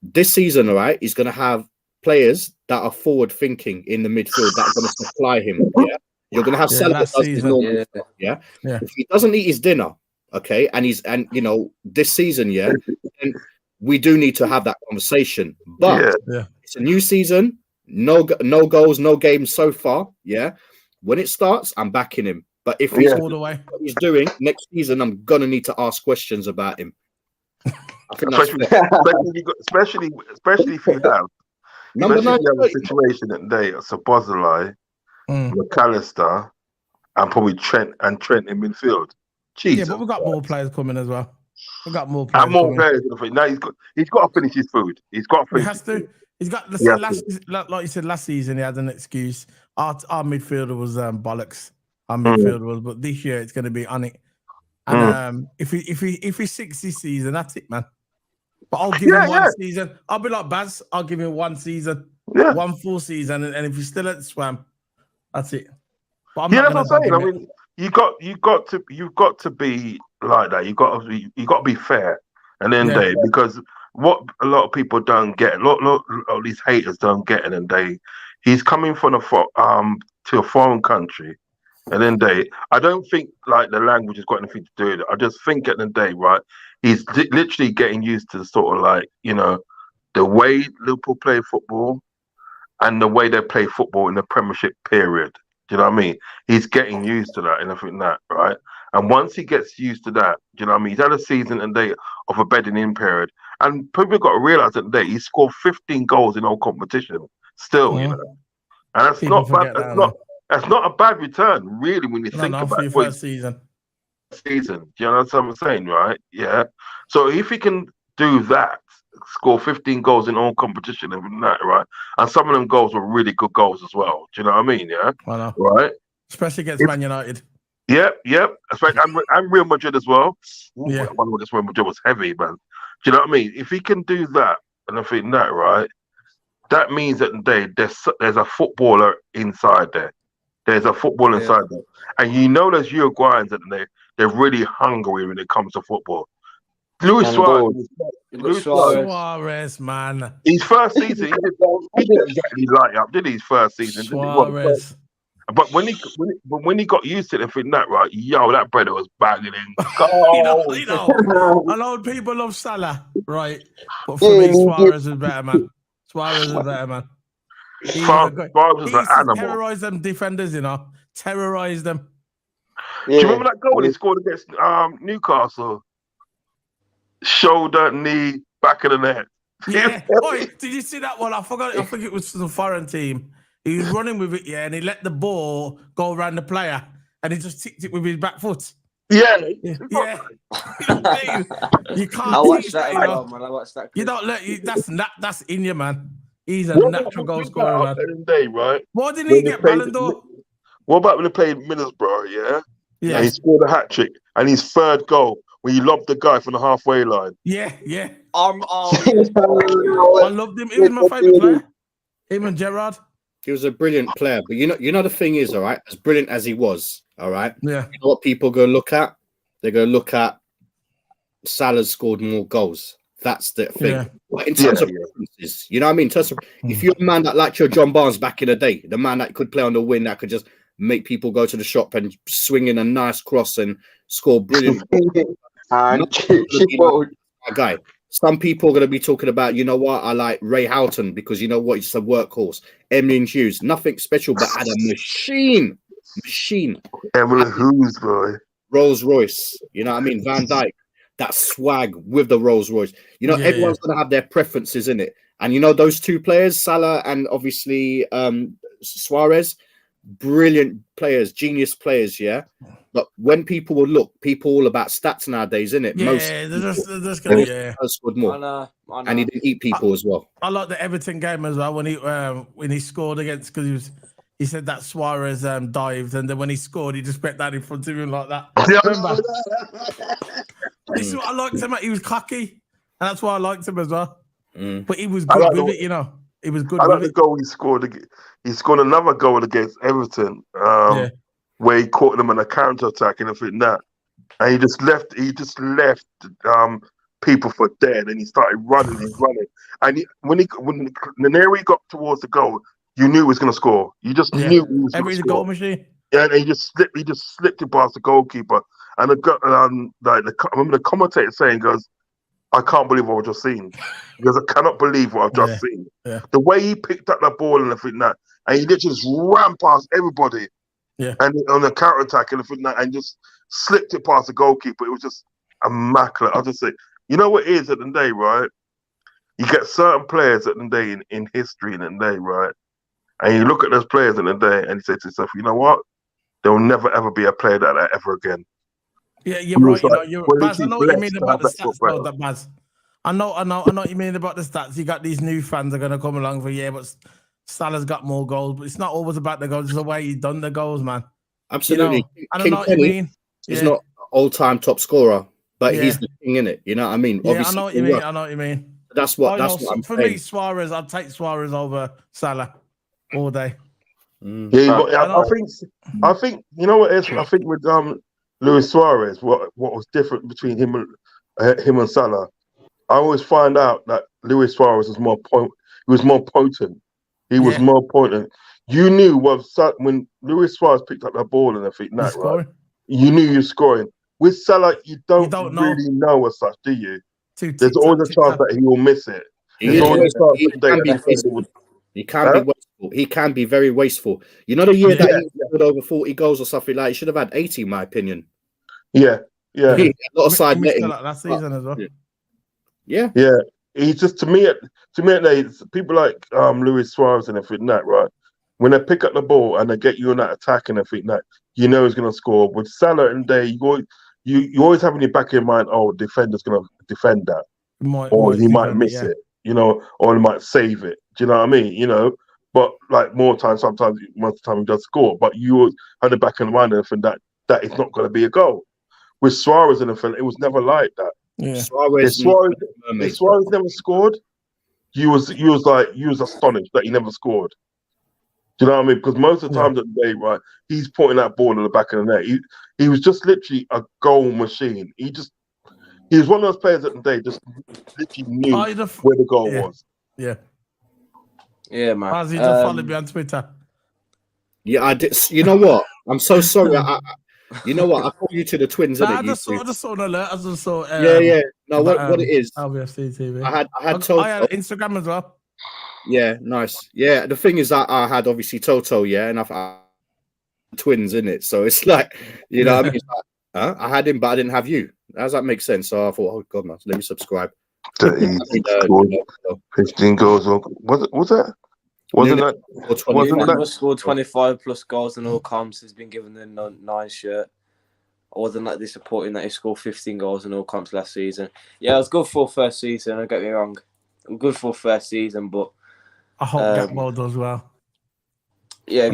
Speaker 5: This season, all right, he's going to have players that are forward thinking in the midfield that are going to supply him. Yeah, you're going to have Salah that does his normal stuff, yeah. If he doesn't eat his dinner, okay, and this season, then we do need to have that conversation. But it's a new season. No goals, no games so far. Yeah, when it starts, I'm backing him. But if he's
Speaker 2: all the way,
Speaker 5: what he's doing next season, I'm gonna need to ask questions about him. I think
Speaker 4: especially if you have a situation that they are Szoboszlai, McAllister, and probably Trent in midfield. Jesus.
Speaker 2: Yeah, but we've got more players coming as well. We've got more players.
Speaker 4: And more players. Now he's got to finish his food. He's got to finish.
Speaker 2: He has to. He's got like you said last season. He had an excuse. Our midfielder was bollocks. Our midfielder was, but this year it's going to be on it. And if he 60 season, that's it, man. But I'll give him one season. I'll be like Baz. I'll give him one season, one full season, and if he's still at the swamp, That's it. But I'm
Speaker 4: Yeah,
Speaker 2: not
Speaker 4: that's
Speaker 2: gonna
Speaker 4: what I'm
Speaker 2: dog
Speaker 4: saying.
Speaker 2: him
Speaker 4: I mean, you've got to be like that. You got to be fair at the end of the day, because what a lot of people don't get, a lot of these haters don't get, at the end of the day, he's coming from to a foreign country. And then I don't think like the language has got anything to do with it. I just think at the end of the day, right, he's literally getting used to sort of like, the way Liverpool play football and the way they play football in the Premiership period. Do you know what I mean? He's getting used to that and everything that, right? And once he gets used to that, do you know what I mean? He's had a season and day of a bedding in period. And people got to realise that today he scored 15 goals in all competition still, And that's
Speaker 2: People
Speaker 4: not bad.
Speaker 2: forget that now.
Speaker 4: That's not a bad return, really, when you think about
Speaker 2: for your
Speaker 4: what
Speaker 2: first season.
Speaker 4: season. Do you know what I'm saying, right? Yeah. So if he can do that, score 15 goals in all competition and that, right? And some of them goals were really good goals as well. Do you know what I mean? Yeah.
Speaker 2: I know.
Speaker 4: Right.
Speaker 2: Especially against Man United.
Speaker 4: Yep. Especially, and Real Madrid as well. Ooh,
Speaker 2: Yeah.
Speaker 4: that one against Real Madrid was heavy, man. Do you know what I mean? If he can do that, and I think that, right, that means that there's a footballer inside there. There's a football inside there. And there's Uruguayans that they're really hungry when it comes to football. Luis
Speaker 2: Suarez, man.
Speaker 4: His first season, he didn't exactly light up, did he? His first season,
Speaker 2: Suarez.
Speaker 4: But when he got used to it and think that, right, that brother was banging in.
Speaker 2: you know, a lot of people love Salah, right? But for me, Suarez is better, man. Suarez is better, man.
Speaker 4: Suarez was an animal.
Speaker 2: Terrorize them defenders, terrorize them.
Speaker 4: Do you remember that goal he scored against Newcastle? Shoulder, knee, back of the net.
Speaker 2: Yeah. Did you see that one? I forgot. I think it was the foreign team. He was running with it, and he let the ball go around the player, and he just ticked it with his back foot.
Speaker 4: Yeah.
Speaker 2: You can't.
Speaker 1: I watched that as well, man. I watched that.
Speaker 2: You don't let you. That's in you, man. He's a natural goal scorer, man.
Speaker 4: Right?
Speaker 2: Why didn't he get Ballon d'Or?
Speaker 4: What about when he played Middlesbrough?
Speaker 2: Yeah.
Speaker 4: And he scored a hat trick, and his third goal when he lobbed the guy from the halfway line.
Speaker 2: Yeah.
Speaker 1: I
Speaker 2: loved him. He was my favourite player. Him and Gerrard.
Speaker 5: He was a brilliant player, but you know the thing is, all right, as brilliant as he was, all right.
Speaker 2: Yeah.
Speaker 5: You know what people go look at? They're going to look at Salah scored more goals. That's the thing.
Speaker 2: Yeah.
Speaker 5: But in terms of preferences, you know what I mean? In terms of, if you're a man that liked your John Barnes back in the day, the man that could play on the wing, that could just make people go to the shop and swing in a nice cross and score brilliant. Guy. Some people are going to be talking about, you know what, I like Ray Houghton because you know what, he's a workhorse. Emlyn Hughes, nothing special, but had a machine.
Speaker 4: Emlyn Hughes, boy.
Speaker 5: Rolls Royce, you know what I mean? Van Dijk, that swag with the Rolls Royce. You know, everyone's going to have their preferences in it. And you know, those two players, Salah and obviously Suarez, brilliant players, genius players, yeah. But when people will look, people all about stats nowadays, isn't it?
Speaker 2: Yeah, they're just gonna
Speaker 5: scored more.
Speaker 1: I know.
Speaker 5: And he didn't eat people as well.
Speaker 2: I like the Everton game as well when he scored against, because he said that Suarez dived, and then when he scored, he just put that in front of him like that. Remember? This is what I liked him at. He was cocky, and that's why I liked him as well. But he was good with it, you know. He was good.
Speaker 4: I like the goal he scored. He scored another goal against Everton, where he caught them on a counter attack and everything that, and he just left people for dead, and he started running, and when the nearer he got towards the goal, you knew he was going to score. You just knew he was going to score.
Speaker 2: Goal machine.
Speaker 4: Yeah, and he just slipped it past the goalkeeper, and I remember the commentator saying, "Goes, I can't believe what I've just seen. Because I cannot believe what I've just seen.
Speaker 2: Yeah.
Speaker 4: The way he picked up the ball and everything that, and he literally just ran past everybody.
Speaker 2: Yeah.
Speaker 4: And on the counter attack and everything that, and just slipped it past the goalkeeper. It was just immaculate. I'll just say, you know what it is at the end of the day, right? You get certain players at the end of the day in history at the end of the day, right? And you look at those players at the end of the day and you say to yourself, you know what? There will never ever be a player like that ever again.
Speaker 2: Yeah, you're right. Baz, I know what you mean about the stats, though, that Baz. I know what you mean about the stats. You got these new fans are going to come along for, but Salah's got more goals. But it's not always about the goals. It's the way he's done the goals, man.
Speaker 5: Absolutely.
Speaker 2: You know, I don't know what you mean.
Speaker 5: He's not all-time top scorer, but he's the king in it. You know what I mean?
Speaker 2: Yeah, I know what you mean. I know what you mean.
Speaker 5: That's what I'm
Speaker 2: for
Speaker 5: saying.
Speaker 2: me, Suarez, I'd take Suarez over Salah all day.
Speaker 4: Yeah, I think you know what it is. I think with Luis Suarez, what was different between him and Salah. I always find out that Luis Suarez was more potent. He was more potent. You knew when Luis Suarez picked up the ball and everything, right? You knew you're scoring. With Salah, you don't really know as such, do you? There's always a chance that he will miss it. He
Speaker 5: can be wasteful. He can be very wasteful. You know, the year that he scored over 40 goals or something like, he should have had 80, in my opinion.
Speaker 2: He missed that season as well.
Speaker 5: Yeah.
Speaker 4: He's just to me, people like Luis Suarez and everything right? When they pick up the ball and they get you on that attack and everything you know he's going to score. With Salah and Day, you always have in your back of your mind, defender's going to defend that, or he might miss it, you know, or he might save it. Do you know what I mean? You know, but like most of the time he does score, but you have the back of the mind and everything that it's not going to be a goal. With Suarez and everything, it was never like that.
Speaker 5: Yeah.
Speaker 4: Suarez never scored. You was astonished that he never scored. Do you know what I mean? Because most of the times of the day, right, he's putting that ball in the back of the net. He was just literally a goal machine. He was one of those players at the day just literally knew where the goal was.
Speaker 2: Yeah.
Speaker 1: Yeah, man.
Speaker 2: As he just followed me on Twitter.
Speaker 5: Yeah, I did. You know what? I'm so sorry. You know what? I called you to the twins.
Speaker 2: I just saw an alert. I just saw.
Speaker 5: Yeah. No, what it is?
Speaker 2: LBFC TV.
Speaker 5: I had Toto.
Speaker 2: I had Instagram as well.
Speaker 5: Yeah, nice. Yeah, the thing is that I had obviously Toto, and I've twins in it, so it's like, you know, I mean, I had him, but I didn't have you. How does that make sense? So I thought, oh God, man, let me subscribe.
Speaker 4: 15 goals. Was that? Wasn't that?
Speaker 1: Scored 25 plus goals in all comps. Has been given the 9 shirt. I wasn't like disappointing that he scored 15 goals in all comps last season. Yeah, it was good for first season. Don't get me wrong. Good for first season, but
Speaker 2: I hope Gakpo does well.
Speaker 1: Yeah,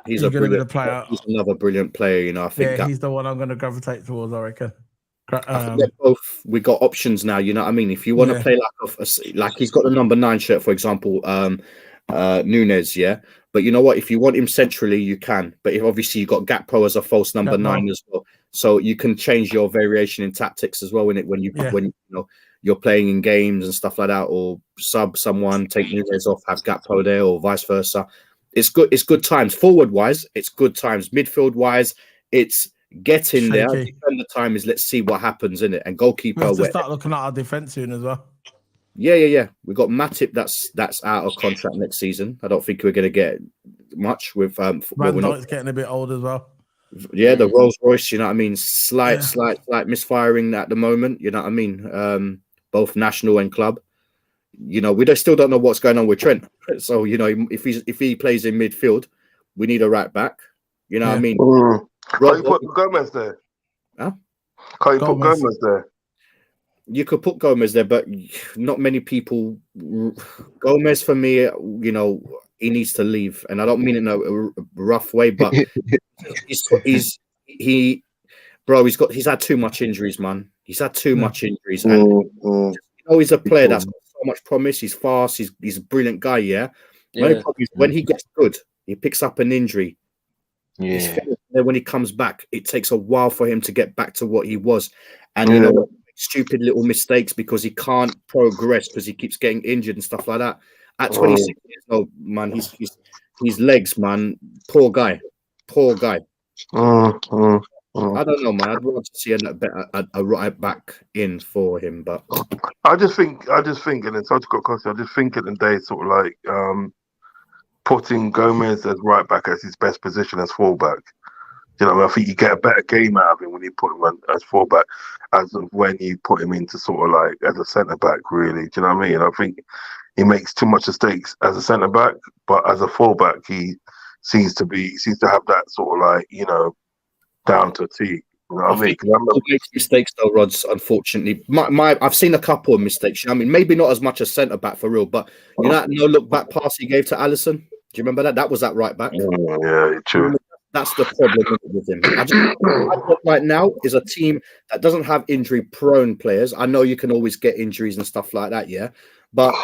Speaker 5: he's a brilliant player. He's another brilliant player, you know. I think
Speaker 2: he's the one I'm going to gravitate towards, I reckon.
Speaker 5: We got options now, you know what I mean? If you want to play like he's got the number 9 shirt, for example, Nunes, but you know what? If you want him centrally, you can. But if obviously you got Gakpo as a false number 9 as well, so you can change your variation in tactics as well when you know you're playing in games and stuff like that, or sub someone, take Nunes off, have Gakpo there, or vice versa. It's good. It's good times. Forward wise, it's good times. Midfield wise, it's getting there. Defender time is let's see what happens in it. And goalkeeper.
Speaker 2: We have to start looking at our defense soon as well.
Speaker 5: Yeah. We got Matip that's out of contract next season. I don't think we're going to get much with. Van
Speaker 2: Dijk's getting a bit old as well.
Speaker 5: Yeah, the Rolls Royce. You know what I mean. Slight misfiring at the moment. You know what I mean. Both national and club. You know, we still don't know what's going on with Trent. So you know, if he plays in midfield, we need a right back. You know what I mean.
Speaker 4: Can't you put Gomez there?
Speaker 5: Huh?
Speaker 4: Can't you put Gomez there?
Speaker 5: You could put Gomez there, but not many people. Gomez, for me, you know, he needs to leave, and I don't mean it in a rough way, but he's had too much injuries, man. He's had too much injuries, and you know, he's a player that's got so much promise. He's fast. He's a brilliant guy. When he gets good, he picks up an injury. Yeah. Then when he comes back, it takes a while for him to get back to what he was, and you know, stupid little mistakes because he can't progress because he keeps getting injured and stuff like that. At 26 years old, man, his legs, man, poor guy. I don't know, man. I'd want to see a right back in for him, but
Speaker 4: I just think, and it's such a good question. I just think at the day, sort of like putting Gomez as right back as his best position as fullback. You know, I think you get a better game out of him when you put him as fullback, as of when you put him into sort of like as a centre back. Really, do you know what I mean? I think he makes too much mistakes as a centre back, but as a fullback, he seems to have that sort of like, you know, down to a T. You know what I mean?
Speaker 5: He makes mistakes though, Rods. Unfortunately, I've seen a couple of mistakes. You know, I mean, maybe not as much as centre back for real, but you know, that no look back pass he gave to Alisson. Do you remember that? That was that right back.
Speaker 4: Yeah, true.
Speaker 5: That's the problem with him. Right now is a team that doesn't have injury-prone players. I know you can always get injuries and stuff like that, but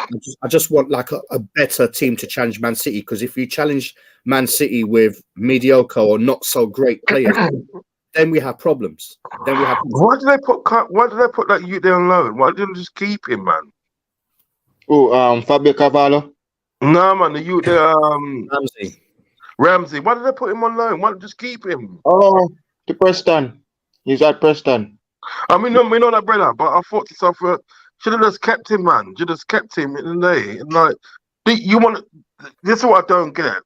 Speaker 5: I just want like a better team to challenge Man City, because if you challenge Man City with mediocre or not so great players, then we have problems.
Speaker 4: Why did they put that youth there on loan? Why didn't they just keep him, man?
Speaker 3: Oh, Fabio Cavallo.
Speaker 4: No, man, the youth there,
Speaker 5: Ramsey.
Speaker 4: Why did they put him on loan? Why don't they just keep him?
Speaker 3: Oh, to Preston. He's at Preston.
Speaker 4: I mean, we know that, brother, but I thought to myself, should have just kept him, man. Should have just kept him in the day. And like, this is what I don't get.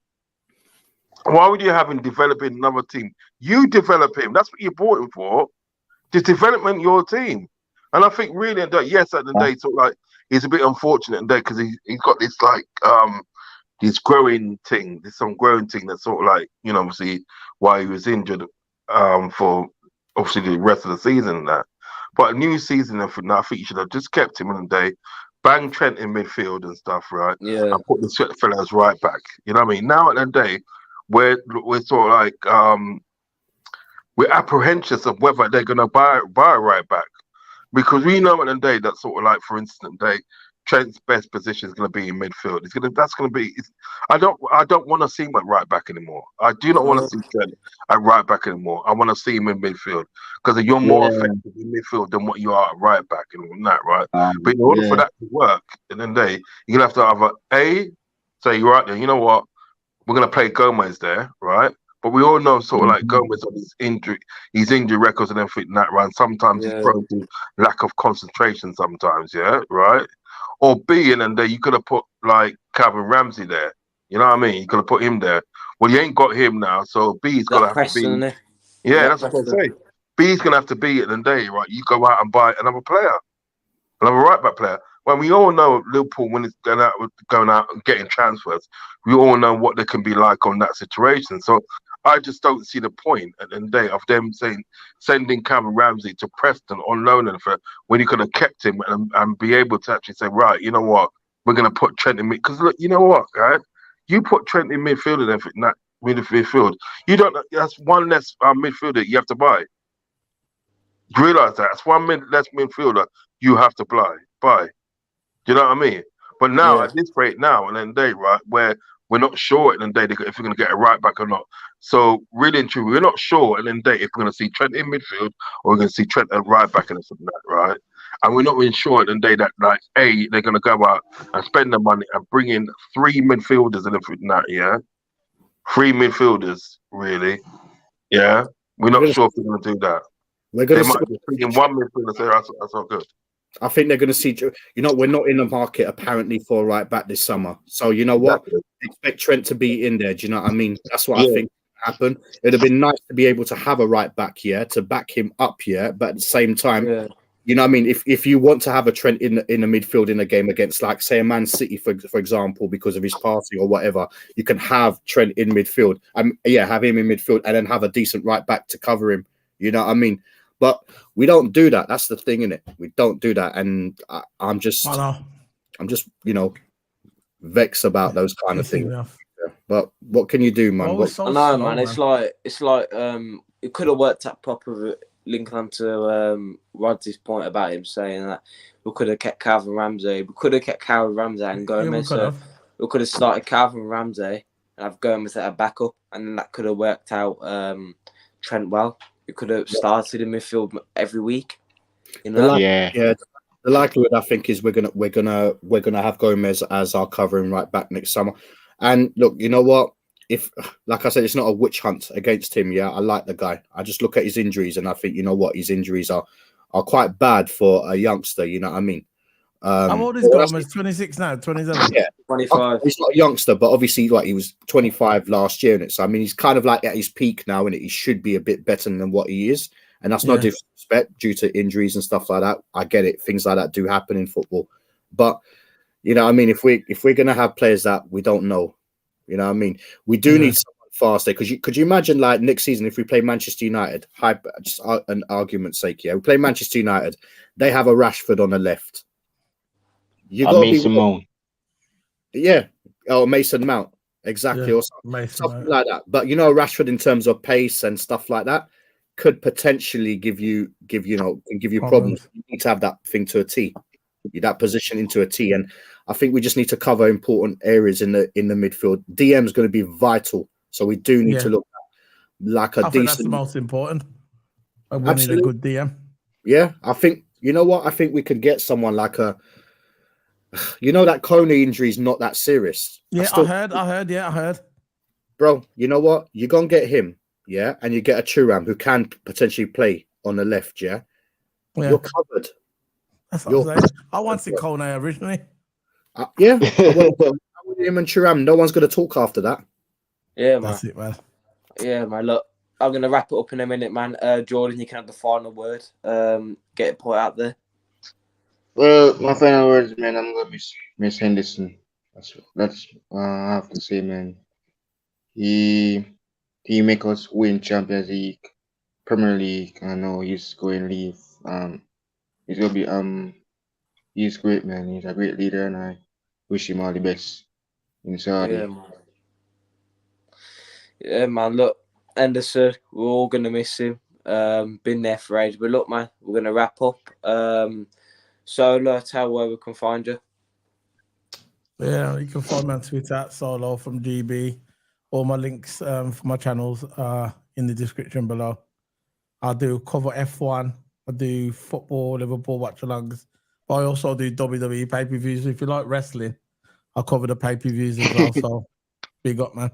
Speaker 4: Why would you have him developing another team? You develop him. That's what you bought him for. To development your team. And I think really, yes, at the day, so like, he's a bit unfortunate today because he's got this like this growing thing, some growing thing that's sort of like, you know, obviously why he was injured for obviously the rest of the season and that. But a new season, I think you should have just kept him on the day, bang Trent in midfield and stuff, right?
Speaker 1: Yeah.
Speaker 4: And put the fellas right back. You know what I mean? Now at the day, we're sort of like we're apprehensive of whether they're gonna buy a right back. Because we know at the day that sort of like, for instance, Trent's best position is going to be in midfield. I don't want to see him at right back anymore. I do not want to see Trent at right back anymore. I want to see him in midfield because you're more effective in midfield than what you are at right back and that, right? But in order for that to work, at the end of the day, you're going to have to either say, right there, you know what, we're going to play Gomez there, right? But we all know sort of like Gomez on his injury records and everything that, right? Sometimes he's prone to lack of concentration sometimes, right? Or B, and then there you could have put like Calvin Ramsey there. You know what I mean? You could have put him there. Well, you ain't got him now, so B's got to have to be. Yeah, that's what I'm saying. B's going to have to be at the day, right? You go out and buy another player, another right back player. Well, we all know Liverpool, when it's going out and getting transfers, we all know what they can be like on that situation. So I just don't see the point at the end of the day of them sending Cameron Ramsey to Preston on loan when you could have kept him and be able to actually say, right, you know what, we're going to put Trent in mid. Because look, you know what, right? You put Trent in midfield and everything, that midfield. You don't. That's one less midfielder you have to buy. You realise that? That's one less midfielder you have to buy. Do you know what I mean? But now at this rate now and then day, right, where we're not sure at the end of the day if we're going to get a right back or not. So really and truly, we're not sure at the end of the day if we're going to see Trent in midfield or we're going to see Trent at right back and something like that, right? And we're not really sure at the end of the day that like they're going to go out and spend the money and bring in 3 midfielders and everything like that, yeah? 3 midfilders, really, yeah? We're not sure if we're going to do that.
Speaker 5: We're going
Speaker 4: to bring in 1 midfielder and say that's not good.
Speaker 5: I think they're going to see, you know, we're not in the market apparently for a right back this summer. So, you know what? Expect Trent to be in there. Do you know what I mean? That's what I think happened. It'd have been nice to be able to have a right back here, to back him up here. But at the same time, you know what I mean? If you want to have a Trent in the midfield in a game against, like, say, a Man City, for example, because of his passing or whatever, you can have Trent in midfield. Have him in midfield and then have a decent right back to cover him. You know what I mean? But we don't do that. That's the thing, innit? We don't do that, and I'm just, you know, vexed about those kind of things. Yeah. But what can you do, man?
Speaker 1: I know, man. It's like it could have worked out proper. Linking on to Rod's point about him saying that we could have kept Calvin Ramsey. We could have kept Calvin Ramsey and Gomez. We could have started Calvin Ramsey and have Gomez at a backup, and then that could have worked out Trent well. We could have started in midfield every week. You know?
Speaker 5: The likelihood I think is we're gonna have Gomez as our covering right back next summer. And look, you know what? If, like I said, it's not a witch hunt against him. Yeah, I like the guy. I just look at his injuries and I think, you know what, his injuries are quite bad for a youngster. You know what I mean?
Speaker 2: How old is Gomez? 26 now, 27.
Speaker 5: Yeah,
Speaker 1: 25.
Speaker 5: He's not a youngster, but obviously, like, he was 25 last year, and so I mean, he's kind of like at his peak now, and he should be a bit better than what he is. And that's not disrespect due to injuries and stuff like that. I get it; things like that do happen in football. But you know, I mean, if we're gonna have players that we don't know, you know what I mean, we do need someone fast there. Because could you imagine, like, next season if we play Manchester United, just an argument's sake, we play Manchester United, they have a Rashford on the left. You got Mason Mount. Yeah. Oh, Mason Mount. Exactly. Or something like that. But you know, Rashford in terms of pace and stuff like that could potentially give you problems. You need to have that thing to a T. that position into a T. And I think we just need to cover important areas in the midfield. DM is going to be vital, so we do need to look at like a
Speaker 2: I think that's the most important. We need a good DM.
Speaker 5: Yeah, I think you know what? I think we could get someone like that Coney injury is not that serious.
Speaker 2: Yeah, I heard.
Speaker 5: Bro, you know what? You're gonna get him, yeah, and you get a Thuram who can potentially play on the left, yeah. You're covered.
Speaker 2: That's what I'm saying. I wanted Coney originally.
Speaker 5: Yeah, him and Thuram. No one's gonna talk after that.
Speaker 1: Yeah, man.
Speaker 2: That's it, man.
Speaker 1: Yeah, man. Look, I'm gonna wrap it up in a minute, man. Jordan, you can have the final word. Get it put out there.
Speaker 3: Well, my final words, man. I'm gonna miss Henderson. That's I have to say, man. He make us win Champions League, Premier League. I know he's going to leave. He's gonna be he's great, man. He's a great leader, and I wish him all the best in Saudi.
Speaker 1: Yeah, man. Yeah, man. Look, Anderson, we're all gonna miss him. Been there for ages, but look, man, we're gonna wrap up. Solo, tell where we can find you.
Speaker 2: Yeah, you can find me on Twitter at Solo from GB. All my links for my channels are in the description below. I do cover F1. I do football, Liverpool watch-alongs. I also do WWE pay-per-views. If you like wrestling, I cover the pay-per-views as well. So big up, man.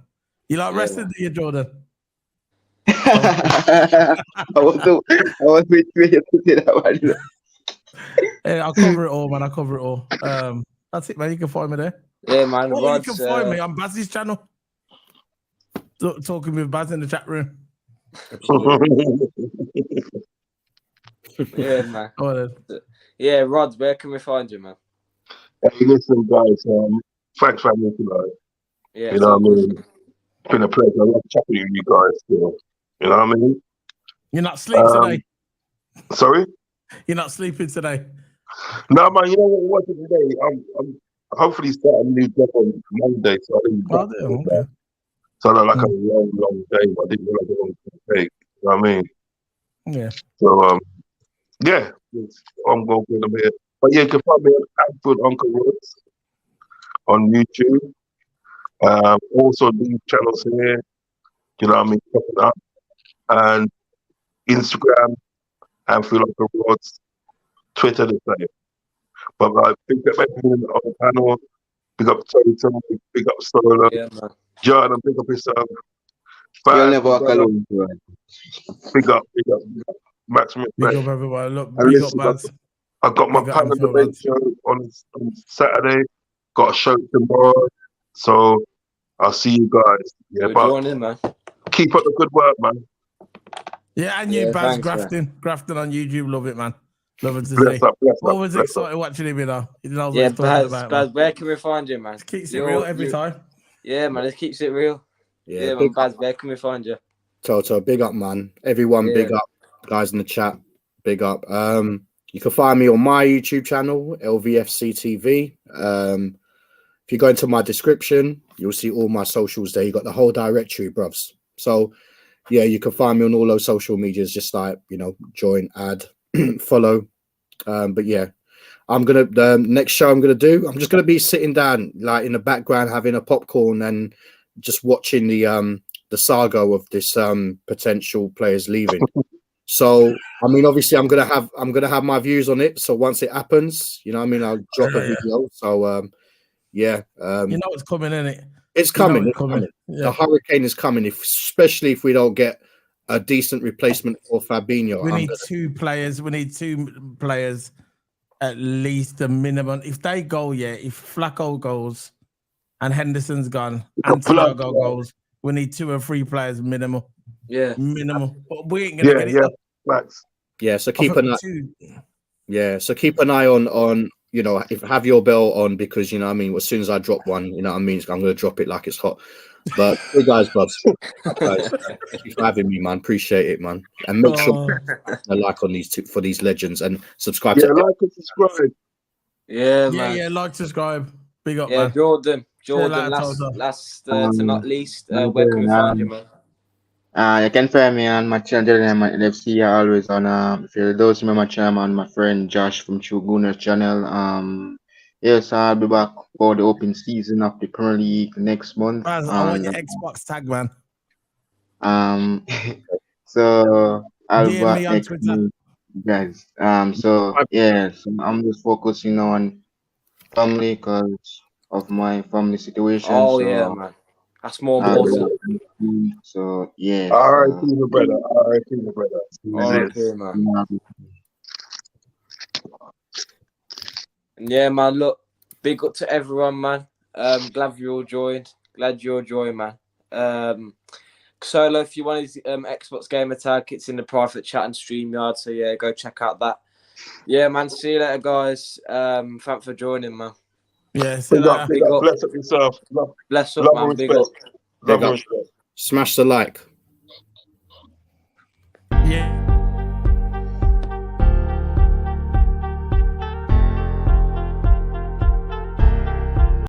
Speaker 2: You like wrestling, do you, Jordan?
Speaker 3: I was waiting to say that one.
Speaker 2: Yeah, I cover it all, man. I cover it all. That's it, man. You can find me there.
Speaker 1: Yeah, man.
Speaker 2: You can find me on Baz's channel. Talking with Baz in the chat room.
Speaker 1: Yeah, man.
Speaker 2: Oh,
Speaker 1: yeah, Rod, where can we find you, man?
Speaker 4: Hey, listen, guys. Thanks for having me tonight.
Speaker 1: Yeah,
Speaker 4: you know what I mean. It's been a pleasure. I love chatting with you guys. Still. You know what I mean.
Speaker 2: You're not sleeping today.
Speaker 4: Sorry.
Speaker 2: You're not sleeping today.
Speaker 4: No, man. You know what? Today, I'm hopefully starting a new job on Monday. So
Speaker 2: Okay.
Speaker 4: So I like a long day. I didn't realize it was going to take. You know what I mean?
Speaker 2: Yeah.
Speaker 4: So yeah, I'm going to be here. But yeah, you can find me on Adford Uncle Woods on YouTube. Also new channels here. You know what I mean? Popping up. And Instagram and Feel Like a Rods. Twitter the same. But big up everyone on the panel. Big up Toto. Big up Solo.
Speaker 1: Yeah, man.
Speaker 4: Jordan, big up yourself.
Speaker 3: You'll never walk alone.
Speaker 4: Big up. Maximum
Speaker 2: big up everybody. Look, big up, Baz.
Speaker 4: I got my panel debate show on Saturday. Got a show tomorrow. So I'll see you guys. Yeah,
Speaker 1: but join man.
Speaker 4: Keep up the good work, man.
Speaker 2: Yeah, and you, Baz, grafting on YouTube. Love it, man. Love it to see. Always excited watching him, you know. He knows what he's talking about.
Speaker 1: Baz, where can we find you, man?
Speaker 2: It keeps it real every time.
Speaker 1: Yeah, man, it keeps it real. Yeah, man, Baz, where can we find you?
Speaker 5: Toto, big up, man. Everyone, big up. Guys in the chat, big up. You can find me on my YouTube channel, LVFCTV. If you go into my description, you'll see all my socials there. You got the whole directory, bruvs. So, yeah, you can find me on all those social medias. Just like, join, add, follow. But yeah, the next show I'm gonna do. I'm just gonna be sitting down, like in the background, having a popcorn and just watching the saga of this potential players leaving. So, I mean, obviously, I'm gonna have my views on it. So once it happens, I'll drop a video. So, it's
Speaker 2: coming, isn't it?
Speaker 5: It's coming. It's coming. Yeah. The hurricane is coming, especially if we don't get a decent replacement for Fabinho.
Speaker 2: We need two players. We need two players at least a minimum. If they go, if Flacco goes and Henderson's gone and Thiago goes, we need 2 or 3 players minimum.
Speaker 1: Yeah,
Speaker 2: minimum. But we ain't gonna get it.
Speaker 4: Max.
Speaker 5: Yeah, so keep an eye. Yeah, so keep an eye on. If have your bell on, because as soon as I drop one, I'm gonna drop it like it's hot. But hey guys, guys, thank you for having me, man. Appreciate it, man. And make sure a like on these for these legends and subscribe.
Speaker 4: Like and subscribe.
Speaker 1: Yeah, man.
Speaker 2: Yeah, like, subscribe. Big up,
Speaker 1: man. Jordan.
Speaker 2: Last
Speaker 1: to not least, where can we find you, man?
Speaker 3: You can find me on my channel, NFC. Always on if you don't remember my channel, I'm on my friend Josh from True Gunners channel. Yes, I'll be back for the open season of the Premier League next month.
Speaker 2: Man, I want your Xbox tag, man.
Speaker 3: So I'll be
Speaker 2: DM
Speaker 3: back
Speaker 2: me on
Speaker 3: next
Speaker 2: Twitter.
Speaker 3: month, guys. So I'm just focusing on family because of my family situation.
Speaker 1: Oh
Speaker 3: So
Speaker 1: yeah, man. That's more
Speaker 3: I'll be
Speaker 1: important.
Speaker 3: back next week. So yeah.
Speaker 4: All right,
Speaker 3: So,
Speaker 4: my brother. All right, my brother.
Speaker 1: Okay, man. And yeah, man. Look, big up to everyone, man. Glad you all joined. Glad you all joined, man. Solo, if you want his Xbox gamer tag, it's in the private chat and StreamYard. So yeah, go check out that. Yeah, man. See you later, guys. Thanks for joining, man.
Speaker 2: Yeah, see you
Speaker 4: Big up,
Speaker 2: later.
Speaker 4: bless up yourself. Love,
Speaker 1: Bless up,
Speaker 4: love
Speaker 1: man.
Speaker 4: and
Speaker 1: Big
Speaker 4: respect.
Speaker 1: up.
Speaker 4: Love
Speaker 5: Big
Speaker 4: and
Speaker 5: up.
Speaker 4: respect.
Speaker 5: Smash the like.